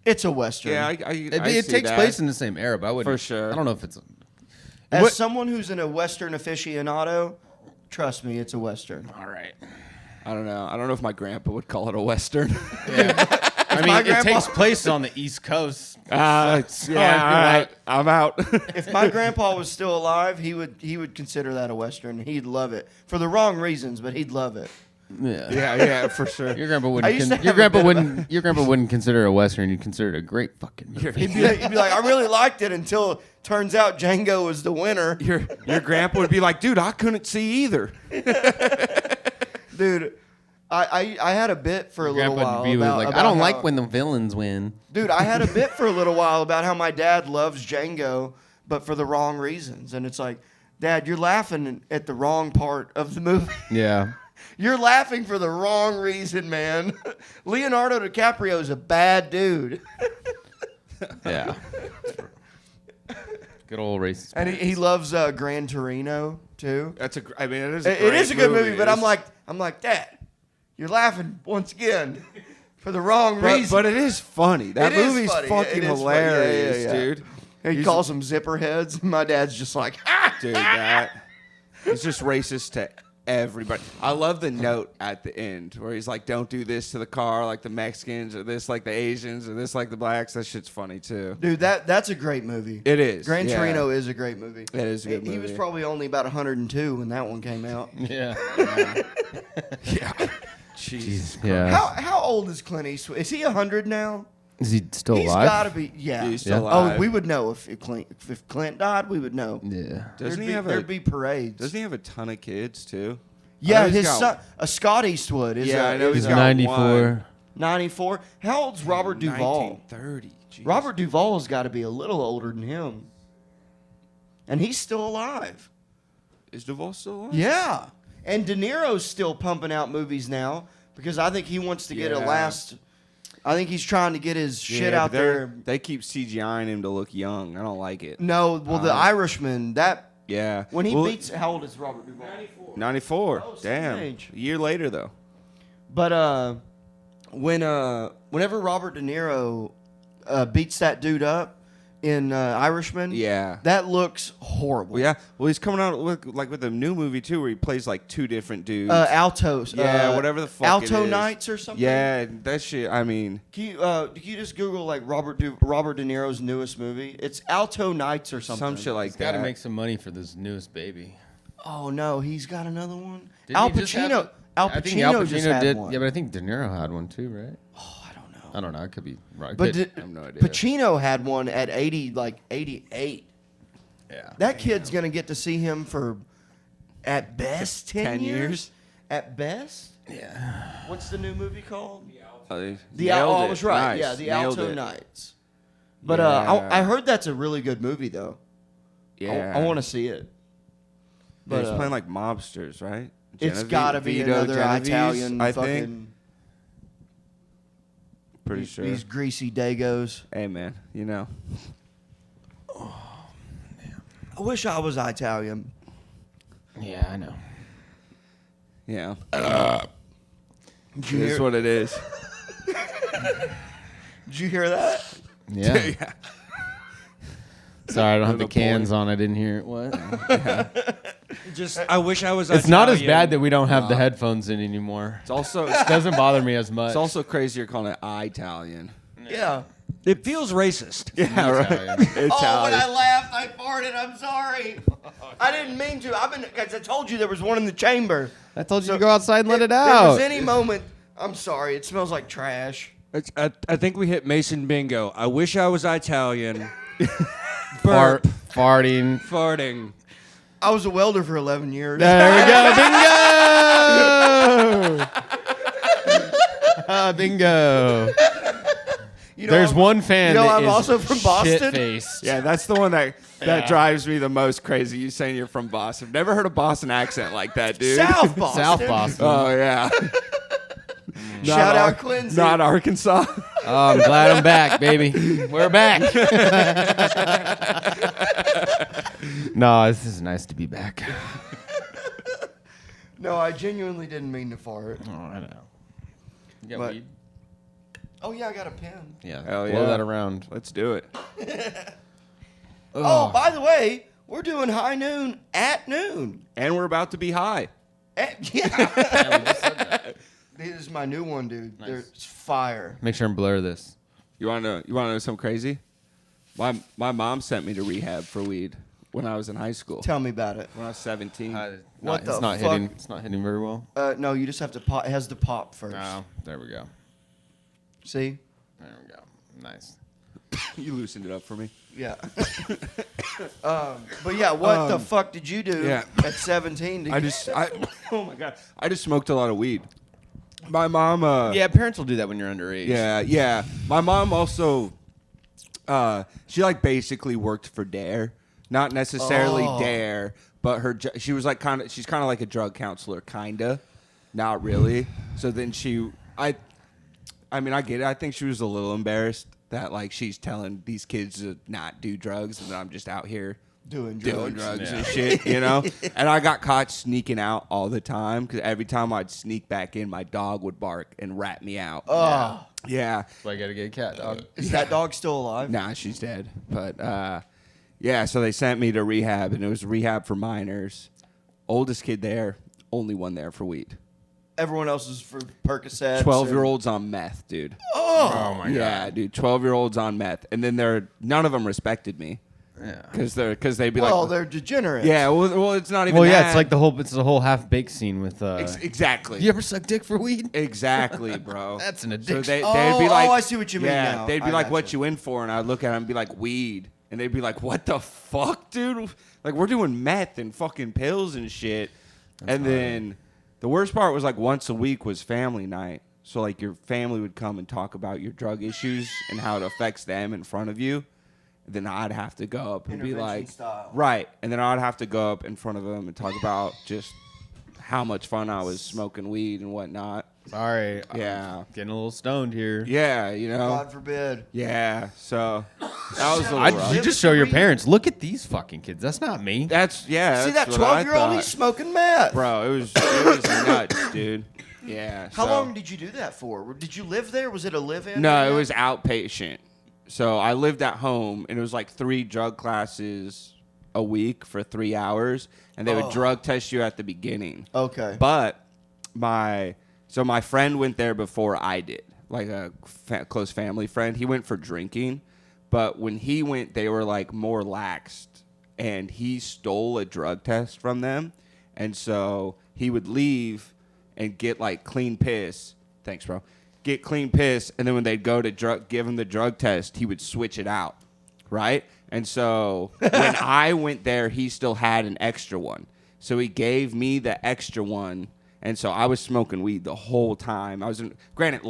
It's a Western. yeah, I It see takes that. place in the same era, but I wouldn't. For sure. I don't know if it's. As someone who's in a Western aficionado, trust me, it's a Western. All right. I don't know. I don't know if my grandpa would call it a Western. I mean, my it grandpa- takes place on the East Coast. Yeah, all right. I'm out. If my grandpa was still alive, he would consider that a Western. He'd love it for the wrong reasons, but he'd love it. Yeah. yeah, for sure. Your grandpa I wouldn't. used to Your have a grandpa bit of wouldn't. Your grandpa wouldn't consider it a Western. You'd consider it a great fucking movie. He'd be like, I really liked it until it turns out Django was the winner. Your grandpa would be like, dude, I couldn't see either. Dude, I had a bit for a little Grandpa while would be about, like, about I don't how- like when the villains win. Dude, I had a bit for a little while about how my dad loves Django, but for the wrong reasons. And it's like, Dad, you're laughing at the wrong part of the movie. Yeah. You're laughing for the wrong reason, man. Leonardo DiCaprio is a bad dude. Yeah. Good old racist. And he loves Gran Torino, too. It is. It is a good movie, but I'm like, Dad, you're laughing once again for the wrong reason. But it is funny. That It is movie's funny. fucking It is funny. hilarious, Yeah. dude. He calls them zipper heads. My dad's just like, ah! Dude, he's just racist to everybody. I love the note at the end where he's like, "Don't do this to the car, like the Mexicans, or this like the Asians, or this like the blacks." That shit's funny too. Dude, that's a great movie. It is. Gran yeah. Torino is a great movie. It is a good He was movie. probably only about 102 when that one came out. Yeah. Yeah. Jesus. Yeah. How old is Clint Eastwood? Is he 100 now? Is he still He's alive? got to be. Yeah. He's still Oh, alive. we would know if Clint died. We would know. Yeah. There'd be parades. Doesn't he have a ton of kids too? Yeah, I know he's his got- son, Scott Eastwood. Is Yeah, I know is he's a got 94. one. 94. How old's Robert Duvall? 1930. Jeez. Robert Duvall's got to be a little older than him, and he's still alive. Is Duvall still alive? Yeah, and De Niro's still pumping out movies now because I think he wants to get a Yeah. last. I think he's trying to get his shit Yeah, out but they're- there. They keep CGIing him to look young. I don't like it. No, well, The Irishman. That Yeah. when he Well, beats. How old is Robert Duvall? 94. Oh, same Damn. age. A year later though. But whenever Robert De Niro beats that dude up in Irishman, Yeah. that looks horrible. Well, yeah. Well, he's coming out with a new movie too, where he plays like two different dudes. Altos. Yeah, whatever the fuck Alto it is. Nights or something. Yeah, that shit. I mean, Can you just Google like Robert De Niro's newest movie? It's Alto Nights or something. some shit like He's got that. to make some money for this newest baby. Oh no, he's got another one. Didn't Al he just have- Pacino. Al I think Al Pacino just Pacino had did. one. Yeah, but I think De Niro had one too, right? Oh, I don't know. I don't know. It could be right. But Could- did- have no idea. Pacino had one at 88. yeah. That kid's gonna get to see him for, at best, 10 years. At best. Yeah. What's the new movie called? The I was right. Yeah, the Alto Nights. But Yeah. I heard that's a really good movie though. Yeah. I want to see it. But he's But, playing like mobsters, right? It's got to be Vito another Genovese, Italian I fucking. think. Pretty sure. These greasy dagos. Hey man, you know. I wish I was Italian. Yeah, I know. Yeah. Did you It is hear, what it is. did you hear that? Yeah. Yeah. Sorry, I don't have the the cans on. I didn't hear it. What? Just, I wish I was. It's not as Italian. bad that we don't have the headphones in anymore. It's also It doesn't bother me as much. it's also crazy you're calling it Italian. Yeah. It feels racist. Yeah, right. Italian. Oh, when I laughed, I farted. I'm sorry. I didn't mean to. Guys, I told you there was one in the chamber. I told you to go outside and let it There out. was any moment. I'm sorry. It smells like trash. I think we hit Mason bingo. I wish I was Italian. Fart, farting. Farting. I was a welder for 11 years. There we go. Bingo. Bingo. You know, There's I'm- one fan you know, that I'm is also from Boston. shit-faced. Yeah, that's the one that drives me the most crazy. You saying you're from Boston. Never heard a Boston accent like that, dude. South Boston. South Boston. Oh yeah. Shout out Quincy. Not Arkansas. Oh, I'm glad I'm back, baby. We're back. No, this is nice to be back. No, I genuinely didn't mean to fart. Oh, I know. You got But- weed? Oh, yeah, I got a pen. Yeah. Hell Blow yeah. that around. Let's do it. Oh, by the way, we're doing high noon at noon. And we're about to be high. Yeah. Yeah, we just said that. This is my new one, dude. Nice. It's fire. Make sure and blur this. You want to know something crazy? My mom sent me to rehab for weed when I was in high school. Tell me about it. When I was 17. What it's the not fuck? hitting. It's not hitting very well. No, you just have to pop. It has to pop first. Oh, there we go. See? There we go. Nice. You loosened it up for me. Yeah. But yeah, what the fuck did you do yeah. at 17? Oh my god, I just smoked a lot of weed. My mom. Yeah, parents will do that when you're underage. Yeah. My mom also. She like basically worked for Dare, not necessarily dare, but she was like she's kind of like a drug counselor, kinda, not really. So then I mean, I get it. I think she was a little embarrassed that like she's telling these kids to not do drugs, and then I'm just out here doing drugs and shit, you know. And I got caught sneaking out all the time because every time I'd sneak back in, my dog would bark and rat me out. Oh, yeah. So I gotta get a cat dog. Is that dog still alive? Nah, she's dead. But yeah, so they sent me to rehab, and it was rehab for minors. Oldest kid there, only one there for weed. Everyone else is for Percocets. 12-year-olds on meth, dude. Oh my god. Yeah, dude. 12-year-olds on meth, and then none of them respected me. Yeah. Because they'd be like, Well, they're degenerates. yeah. Well, it's not even. Well, yeah, that. it's like the whole half baked scene with. Exactly. You ever suck dick for weed? Exactly, bro. That's an So addiction. they'd be like, I see what you mean yeah, now. they'd be I like, gotcha. "What you in for?" And I'd look at them and be like, "Weed." And they'd be like, "What the fuck, dude? Like, we're doing meth and fucking pills and shit." And then the worst part was like once a week was family night. So like your family would come and talk about your drug issues and how it affects them in front of you. Then I'd have to go up and be Intervention like, style. right. And then I'd have to go up in front of them and talk about just how much fun I was smoking weed and whatnot. Sorry. Yeah. I'm getting a little stoned here. Yeah, you know. God forbid. Yeah. So that was a little rough. You just show your parents. Look at these fucking kids. That's not me. That's See that that's what I 12-year-old? He's thought. smoking meth. Bro, it was nuts, dude. Yeah. How so- long did you do that for? Did you live there? Was it a live-in? No, rehab? it was outpatient. So I lived at home, and it was like 3 drug classes a week for 3 hours, and they would drug test you at the beginning. Okay. But my friend went there before I did, like a close family friend. He went for drinking, but when he went, they were like more laxed, and he stole a drug test from them, and so he would leave and get like clean piss. Thanks, bro. Get clean piss, and then when they'd go to give him the drug test, he would switch it out, right? And so when I went there, he still had an extra one. So he gave me the extra one, and so I was smoking weed the whole time. Granted,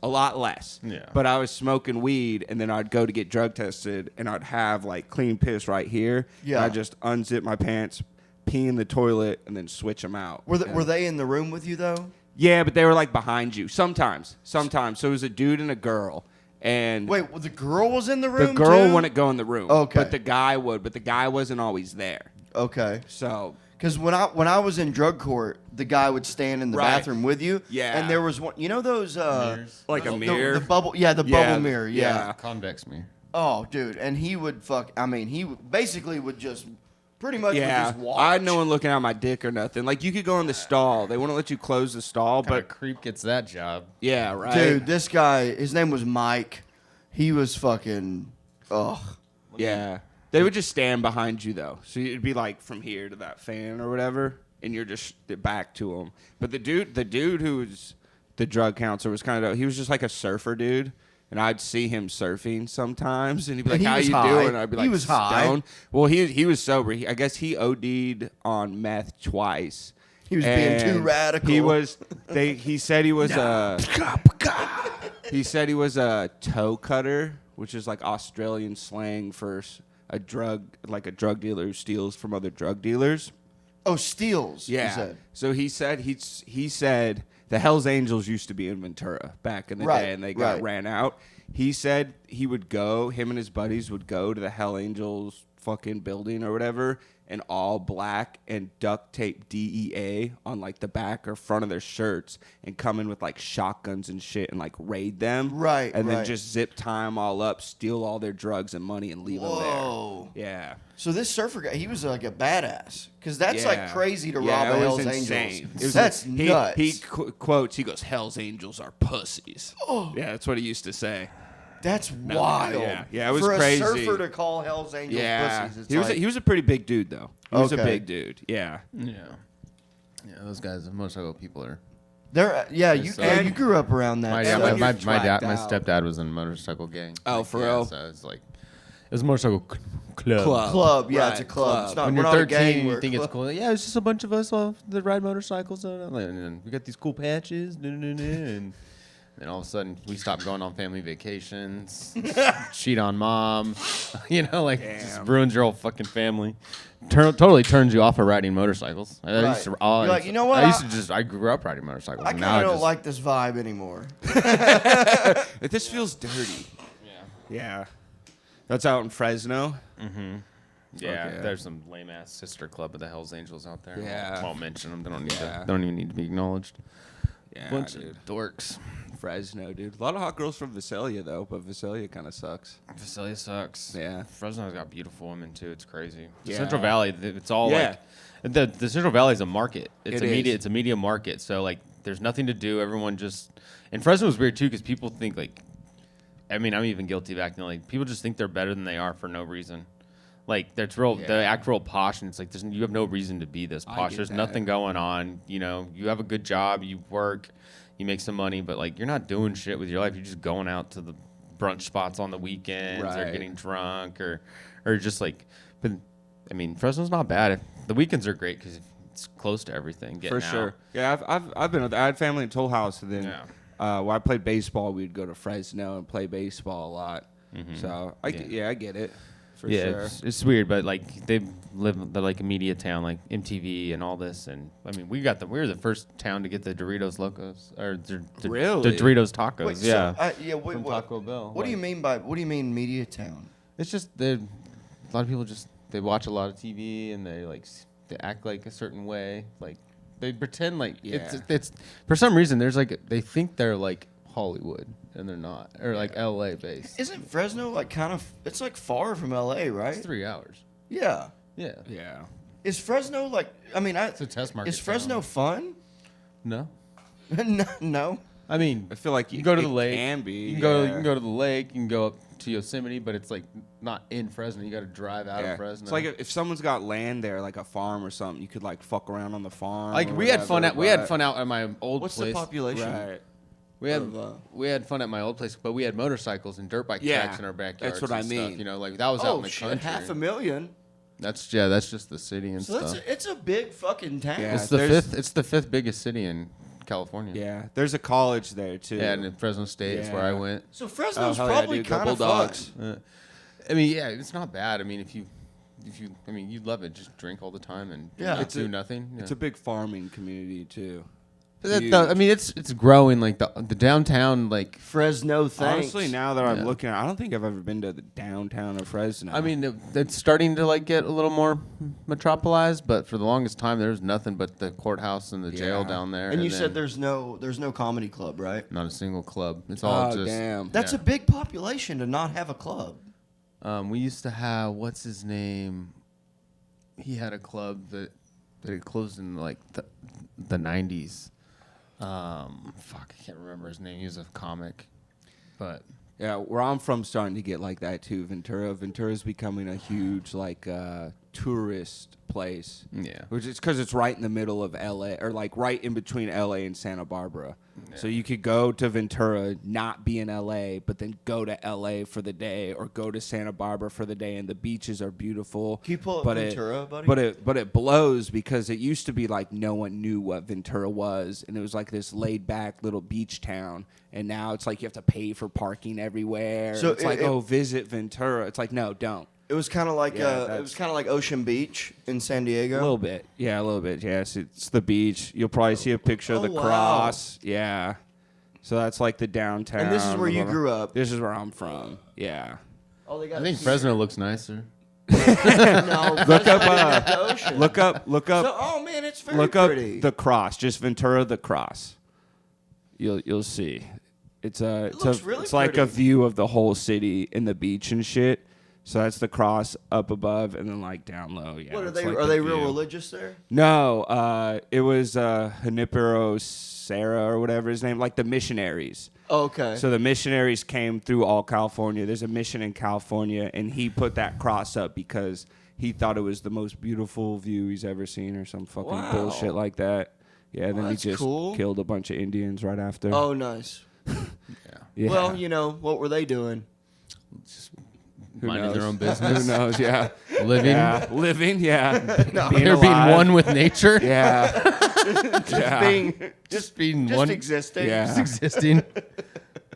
a lot less. Yeah. But I was smoking weed, and then I'd go to get drug tested, and I'd have like clean piss right here. Yeah. And I'd just unzip my pants, pee in the toilet, and then switch them out. Were they in the room with you though? Yeah, but they were like behind you. Sometimes. So it was a dude and a girl. And Wait, well, the girl was in the room. the girl too? wouldn't go in the room. Okay. But the guy would. But the guy wasn't always there. Okay. So Because when I was in drug court, the guy would stand in the Right. bathroom with you. Yeah. And there was one. You know those Mirrors? like a the- mirror. The bubble. Yeah, the bubble mirror. Yeah. Convex mirror. Oh, dude, and he would fuck. I mean, basically would just pretty much would Yeah, just watch. I had no one looking at my dick or nothing. Like you could go in the stall. They wouldn't let you close the stall, But a but creep gets that job. yeah, right. Dude, this guy, his name was Mike. He was fucking. Ugh. Yeah. They would just stand behind you though. So it'd be like from here to that fan or whatever, and you're just back to him. But the dude who was the drug counselor was kind of, he was just like a surfer dude. And I'd see him surfing sometimes, and he'd be like, And he "How was you high. doing?" I'd be He like, was high. "Stoned." Well, he was sober. I guess he OD'd on meth twice. He was being too And radical. He was. He said he was He said he was a toe cutter, which is like Australian slang for a drug dealer who steals from other drug dealers. Oh, Steels. Yeah. He said. So he said the Hells Angels used to be in Ventura back in the Right, day, and they got right. ran out. He said him and his buddies would go to the Hell Angels fucking building or whatever, and all black and duct tape DEA on like the back or front of their shirts, and come in with like shotguns and shit and like raid them. Right, And then right. just zip tie them all up, steal all their drugs and money, and leave Whoa. them there. Yeah. So this surfer guy, he was like a badass. Because that's like Yeah. crazy to Yeah, rob a it was Hell's insane. Angels. It was That's nuts. He quotes, he goes, "Hell's Angels are pussies." Oh. Yeah, that's what he used to say. That's wild. Yeah, it was For crazy. a surfer to call Hell's Angels Yeah. pussies. It's He was a pretty big dude, though. He was a Okay. big dude. Yeah. Yeah. Yeah, those guys, the motorcycle people are. you grew up around that. My, so yeah, my, you're my, my dragged dad, my out. stepdad was in a motorcycle gang. Oh, for yeah, real? So it's like, it was a motorcycle club. club. Yeah, it's a Right, club. It's not, When we're you're not a 13 gang, and we're you a think it's club. cool. Yeah, it's just a bunch of us that ride motorcycles. And we got these cool patches. And And all of a sudden, we stopped going on family vacations, cheat on mom, just ruins your whole fucking family. Totally turns you off of riding motorcycles. Right. You're like, you know what? I grew up riding motorcycles. I kind of don't like this vibe anymore. This feels dirty. Yeah. That's out in Fresno. Mm-hmm. Yeah, there's some lame ass sister club of the Hell's Angels out there. Yeah. I won't mention them. They don't even need to be acknowledged. Yeah, Bunch dude. of dorks. Fresno, dude. A lot of hot girls from Visalia, though, but Visalia kind of sucks. Visalia sucks. Yeah. Fresno's got beautiful women, too. It's crazy. The Yeah. Central Valley, it's all like... The Central Valley is a market. It's It's a media market. So, like, there's nothing to do. Everyone just... And Fresno's weird, too, because people think, like... I mean, I'm even guilty of acting like... People just think they're better than they are for no reason. Like, they act real posh, and it's like, you have no reason to be this posh. There's nothing going on. You have a good job, you work, you make some money, but, like, you're not doing shit with your life. You're just going out to the brunch spots on the weekends or getting drunk or just, like, but, I mean, Fresno's not bad. The weekends are great because it's close to everything. For sure. Yeah, I've been, I had family in Toll House, and then when I played baseball, we'd go to Fresno and play baseball a lot. Mm-hmm. So, I get it. For sure. It's weird, but like they're like a media town, like MTV and all this, and I mean we were the first town to get the Doritos Locos or the Doritos tacos. Wait, from Taco Bell. What do you mean media town? It's just a lot of people they watch a lot of TV and they act like a certain way, like they pretend like it's for some reason they think they're like Hollywood. And they're not, or like LA based. Isn't Fresno like kind of? It's like far from LA, right? It's 3 hours. Yeah. Yeah. Is Fresno like? I mean, it's a test market. Is Fresno fun? No. No. I mean, I feel like you can go to the lake. Can be. You can go to the lake. You can go up to Yosemite, but it's like not in Fresno. You got to drive out of Fresno. It's like if someone's got land there, like a farm or something, you could like fuck around on the farm. Like we had fun out at my old What's place. the population? Right. We had fun at my old place, but we had motorcycles and dirt bike tracks in our backyard. That's what I mean. Stuff, that was out in the country. 500,000. That's just the city and stuff. So it's a big fucking town. Yeah, it's the fifth biggest city in California. Yeah, there's a college there too. Yeah, and in Fresno State is where I went. So Fresno's probably kind of fun. I mean, yeah, it's not bad. I mean, if you, you'd love it. Just drink all the time and do nothing. It's a big farming community too. I mean, it's growing like the downtown like Fresno. Honestly, now that I'm looking, I don't think I've ever been to the downtown of Fresno. I mean, it's starting to like get a little more metropolized, but for the longest time, there was nothing but the courthouse and the jail down there. And you said there's no comedy club, right? Not a single club. It's all just. Damn. That's a big population to not have a club. We used to have what's his name? He had a club that had closed in like the 90s. I can't remember his name. He was a comic, but yeah, where I'm from, starting to get like that too. Ventura's becoming a huge like tourist place. Yeah, which is because it's right in the middle of LA, or like right in between LA and Santa Barbara. Yeah. So you could go to Ventura, not be in LA, but then go to LA for the day, or go to Santa Barbara for the day, and the beaches are beautiful. Can you pull up Ventura, buddy? But it blows because it used to be like no one knew what Ventura was, and it was like this laid back little beach town, and now it's like you have to pay for parking everywhere. So it's like, visit Ventura. It's like, no, don't. It was kind of like Ocean Beach in San Diego. A little bit, Yes, it's the beach. You'll probably see a picture of the cross. Yeah, so that's like the downtown. And this is where you grew up. This is where I'm from. Yeah. I think Fresno looks nicer. No, look up. So, oh man, it's very pretty. Look up the cross. Just Ventura, the cross. You'll see. It's like a view of the whole city and the beach and shit. So that's the cross up above, and then like down low. Yeah. What are they? Are they real religious there? No. It was Junipero Serra or whatever his name, like the missionaries. Oh, okay. So the missionaries came through all California. There's a mission in California, and he put that cross up because he thought it was the most beautiful view he's ever seen, or some fucking bullshit like that. Yeah. Then he just killed a bunch of Indians right after. Oh, nice. Yeah. Well, what were they doing? Just minding their own business. Who knows? Yeah. Living. Yeah. Living. Yeah. Being one with nature. Yeah. just one existing. Yeah. just existing.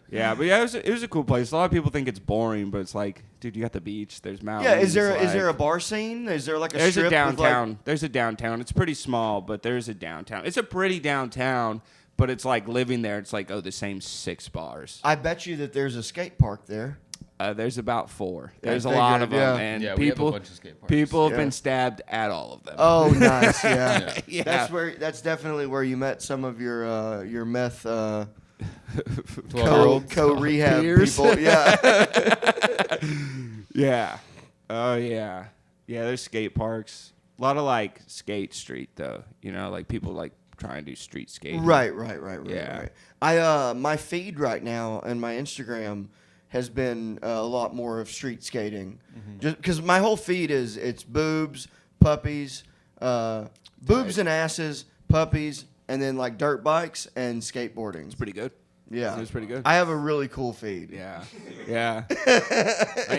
Yeah, but yeah, it was a cool place. A lot of people think it's boring, but it's like, dude, you got the beach. There's mountains. Yeah, is there like, a bar scene? Is there like a there's strip a downtown. with There's a downtown. It's pretty small, but there's a downtown. It's a pretty downtown, but it's like living there. It's like the same 6 bars. I bet you that there's a skate park there. There's about 4. There's a figured, lot of them, yeah. and Yeah, we have a people bunch of skate parks. people have Yeah. been stabbed at all of them. Oh, nice. Yeah. Yeah. That's definitely where you met some of your meth 12-year-olds. co-rehab Peers. people. Yeah. Yeah. Oh yeah. Yeah. There's skate parks. A lot of like skate street though. You know, like people like try and do street skating. Right. Yeah. Right. I my feed right now and my Instagram has been a lot more of street skating, just because my whole feed it's boobs, puppies, boobs and asses, puppies, and then like dirt bikes and skateboarding. It's pretty good. Yeah, It's pretty good. I have a really cool feed. Yeah. Yeah.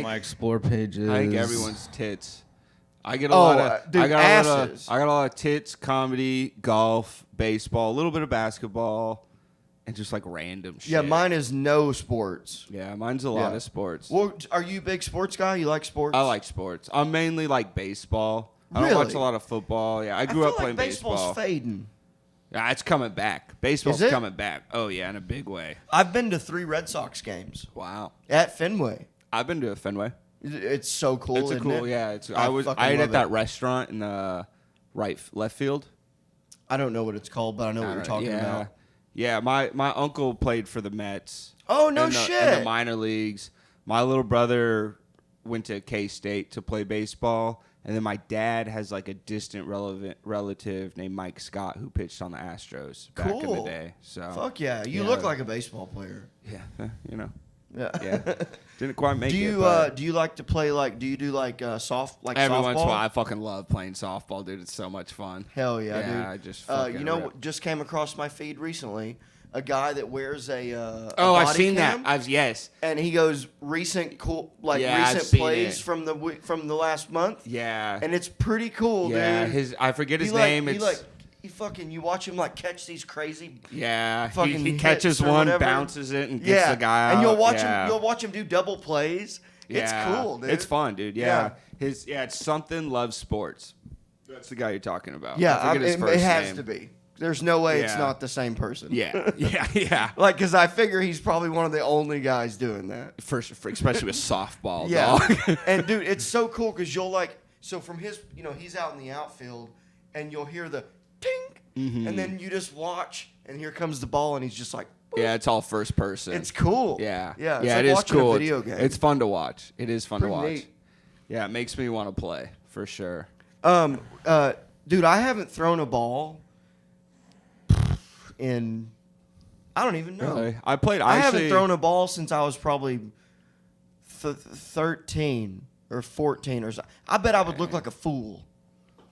My explore pages. I think everyone's tits. I get a lot of dude, I got asses. a lot of tits, comedy, golf, baseball, a little bit of basketball, and just like random shit. Yeah, mine is no sports. Yeah, mine's a lot Yeah. of sports. Well, are you a big sports guy? You like sports? I like sports. I'm mainly like baseball. I don't Really? watch a lot of football. Yeah, I I grew feel up playing like baseball's baseball. fading. Yeah, it's coming back. Baseball's Is it? coming back. Oh yeah, in a big way. I've been to 3 Red Sox games Wow. at Fenway. I've been to a Fenway. It's so cool. It's a isn't cool. it? Yeah, it's. I I fucking ate love at that it. restaurant in left field. I don't know what it's called, but I know what you're talking about. Yeah, my uncle played for the Mets. Oh, no in the, shit. In the minor leagues. My little brother went to K-State to play baseball, and then my dad has like a distant relative named Mike Scott who pitched on the Astros back in the Cool. day. So Fuck yeah, you Yeah. look like a baseball player. yeah, you know, Yeah. yeah, didn't quite make do it. you but do you like to play like? Do you do like every once in a softball? while, I fucking love playing softball, dude. It's so much fun. Hell yeah, Yeah, dude. I just fucking you know, rip. what just came across my feed recently. A guy that wears a Oh, I've body seen cam, that. Yes. and he goes recent Yeah, I've recent seen plays it. from the last month. Yeah. And it's pretty cool, Yeah, dude. I forget his He name. He It's you watch him like catch these crazy. yeah. fucking He hits catches or one, whatever. bounces it, and gets Yeah, the guy out. and you'll watch Yeah. him. You'll watch him do double plays. It's Yeah. cool, dude. It's fun, dude. Yeah. Yeah. It's something loves sports. That's the guy you're talking about. Yeah, I forget his it first has name. to be. There's no way it's Yeah. not the same person. Yeah, yeah. Like, because I figure he's probably one of the only guys doing that. For especially with softball, Yeah. dog. And, dude, it's so cool because you'll, like, so from his, he's out in the outfield, and you'll hear the tink, Mm-hmm. and then you just watch, and here comes the ball, and he's just like, boop. Yeah, it's all first person. It's cool. Yeah, Yeah. It's yeah. like It is watching cool. a video game. It's fun to watch. It is fun Pretty to watch. neat. Yeah, it makes me want to play for sure. Dude, I haven't thrown a ball in, I don't even know. Really? I haven't thrown a ball since I was probably 13 or 14 or so. I bet I would look like a fool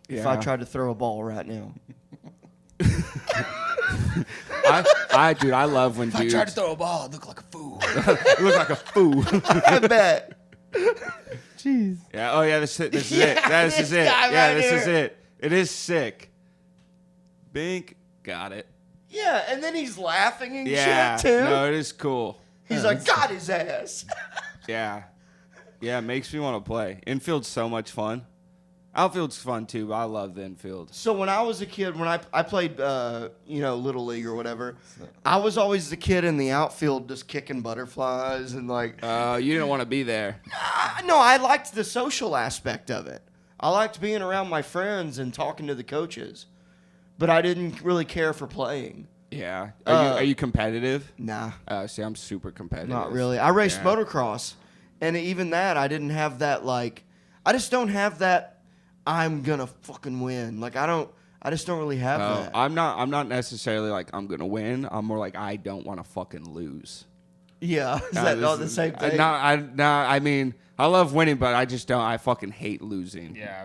if I Yeah. tried to throw a ball right now. Dude, I love when dudes. I tried to throw a ball. I'd look like a fool. look like a fool. I bet. Jeez. Yeah. Oh yeah. This is it. Yeah, This is this it. guy Yeah. right This here. is it. It is sick. Bink. Got it. Yeah, and then he's laughing and Yeah. shit too. No, it is cool. He's like, got his ass. Yeah. Yeah. It makes me want to play. Infield's so much fun. Outfield's fun too, but I love the infield. So when I was a kid, when I played, Little League or whatever, I was always the kid in the outfield just kicking butterflies and like. You didn't want to be there. No, I liked the social aspect of it. I liked being around my friends and talking to the coaches, but I didn't really care for playing. Yeah. Are you competitive? Nah, See, I'm super competitive. not really. I raced Yeah. motocross, and even that, I didn't have that like. I just don't have that. I'm gonna fucking win. Like I just don't really have that. I'm not necessarily like I'm gonna win. I'm more like I don't want to fucking lose. Yeah, is that all the same thing? I mean, I love winning, but I just don't. I fucking hate losing. Yeah,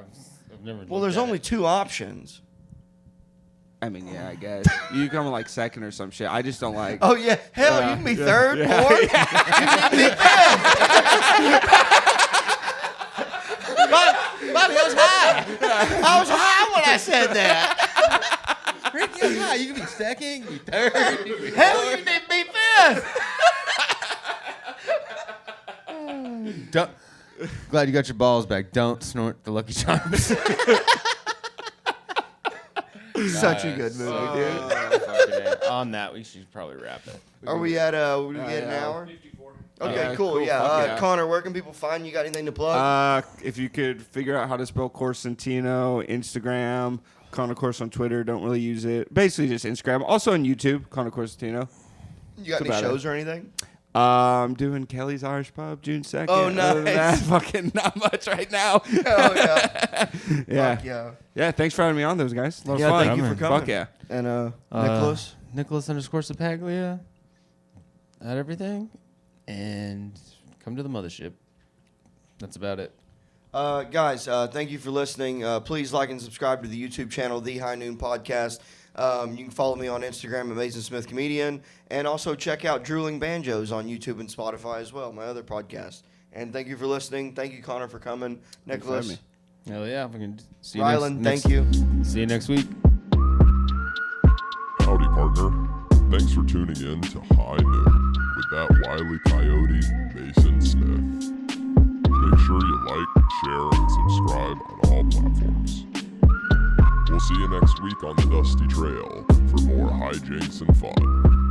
I've never. Well, there's only 2 options. I mean, yeah, I guess you come like second or some shit. I just don't like. Oh yeah, hell, Yeah. you can be Yeah. third, Yeah. fourth. You can be fifth. Bobby, I was high. I was high when I said that. ranking is high. You can be second, you can be third. You can be Hell, fourth. you did be fifth. Don't, glad you got your balls back. Don't snort the Lucky Charms. Such a good movie, dude. On that, we should probably wrap it. Are we at an hour? 54. Okay, Yeah, cool. cool. Yeah, Fuck yeah. Connor, where can people find you? Got anything to plug? If you could figure out how to spell Corsentino, Instagram, Connor Cors on Twitter. Don't really use it. Basically, just Instagram. Also on YouTube, Connor Corsentino. You got any about shows or anything? I'm doing Kelly's Irish Pub June 2nd. Oh, Other than that, nice. fucking not much right now. Oh yeah. Yeah. Fuck yeah. Yeah, thanks for having me on those guys. A lot of Yeah, fun. thank you for coming. Fuck yeah. And Nicholas. Nicholas_Sapaglia at everything. And come to the mothership. That's about it. Guys, thank you for listening. Please like and subscribe to the YouTube channel, The High Noon Podcast. You can follow me on Instagram at Mason Smith Comedian, and also check out Drooling Banjos on YouTube and Spotify as well, my other podcast. And thank you for listening. Thank you, Connor, for coming. Nicholas, me. Hell yeah. We can see you Rylan, next, thank you. See you next week. Howdy, partner. Thanks for tuning in to High Noon with that wily coyote, Mason Smith. Make sure you like, share, and subscribe on all platforms. We'll see you next week on the Dusty Trail for more hijinks and fun.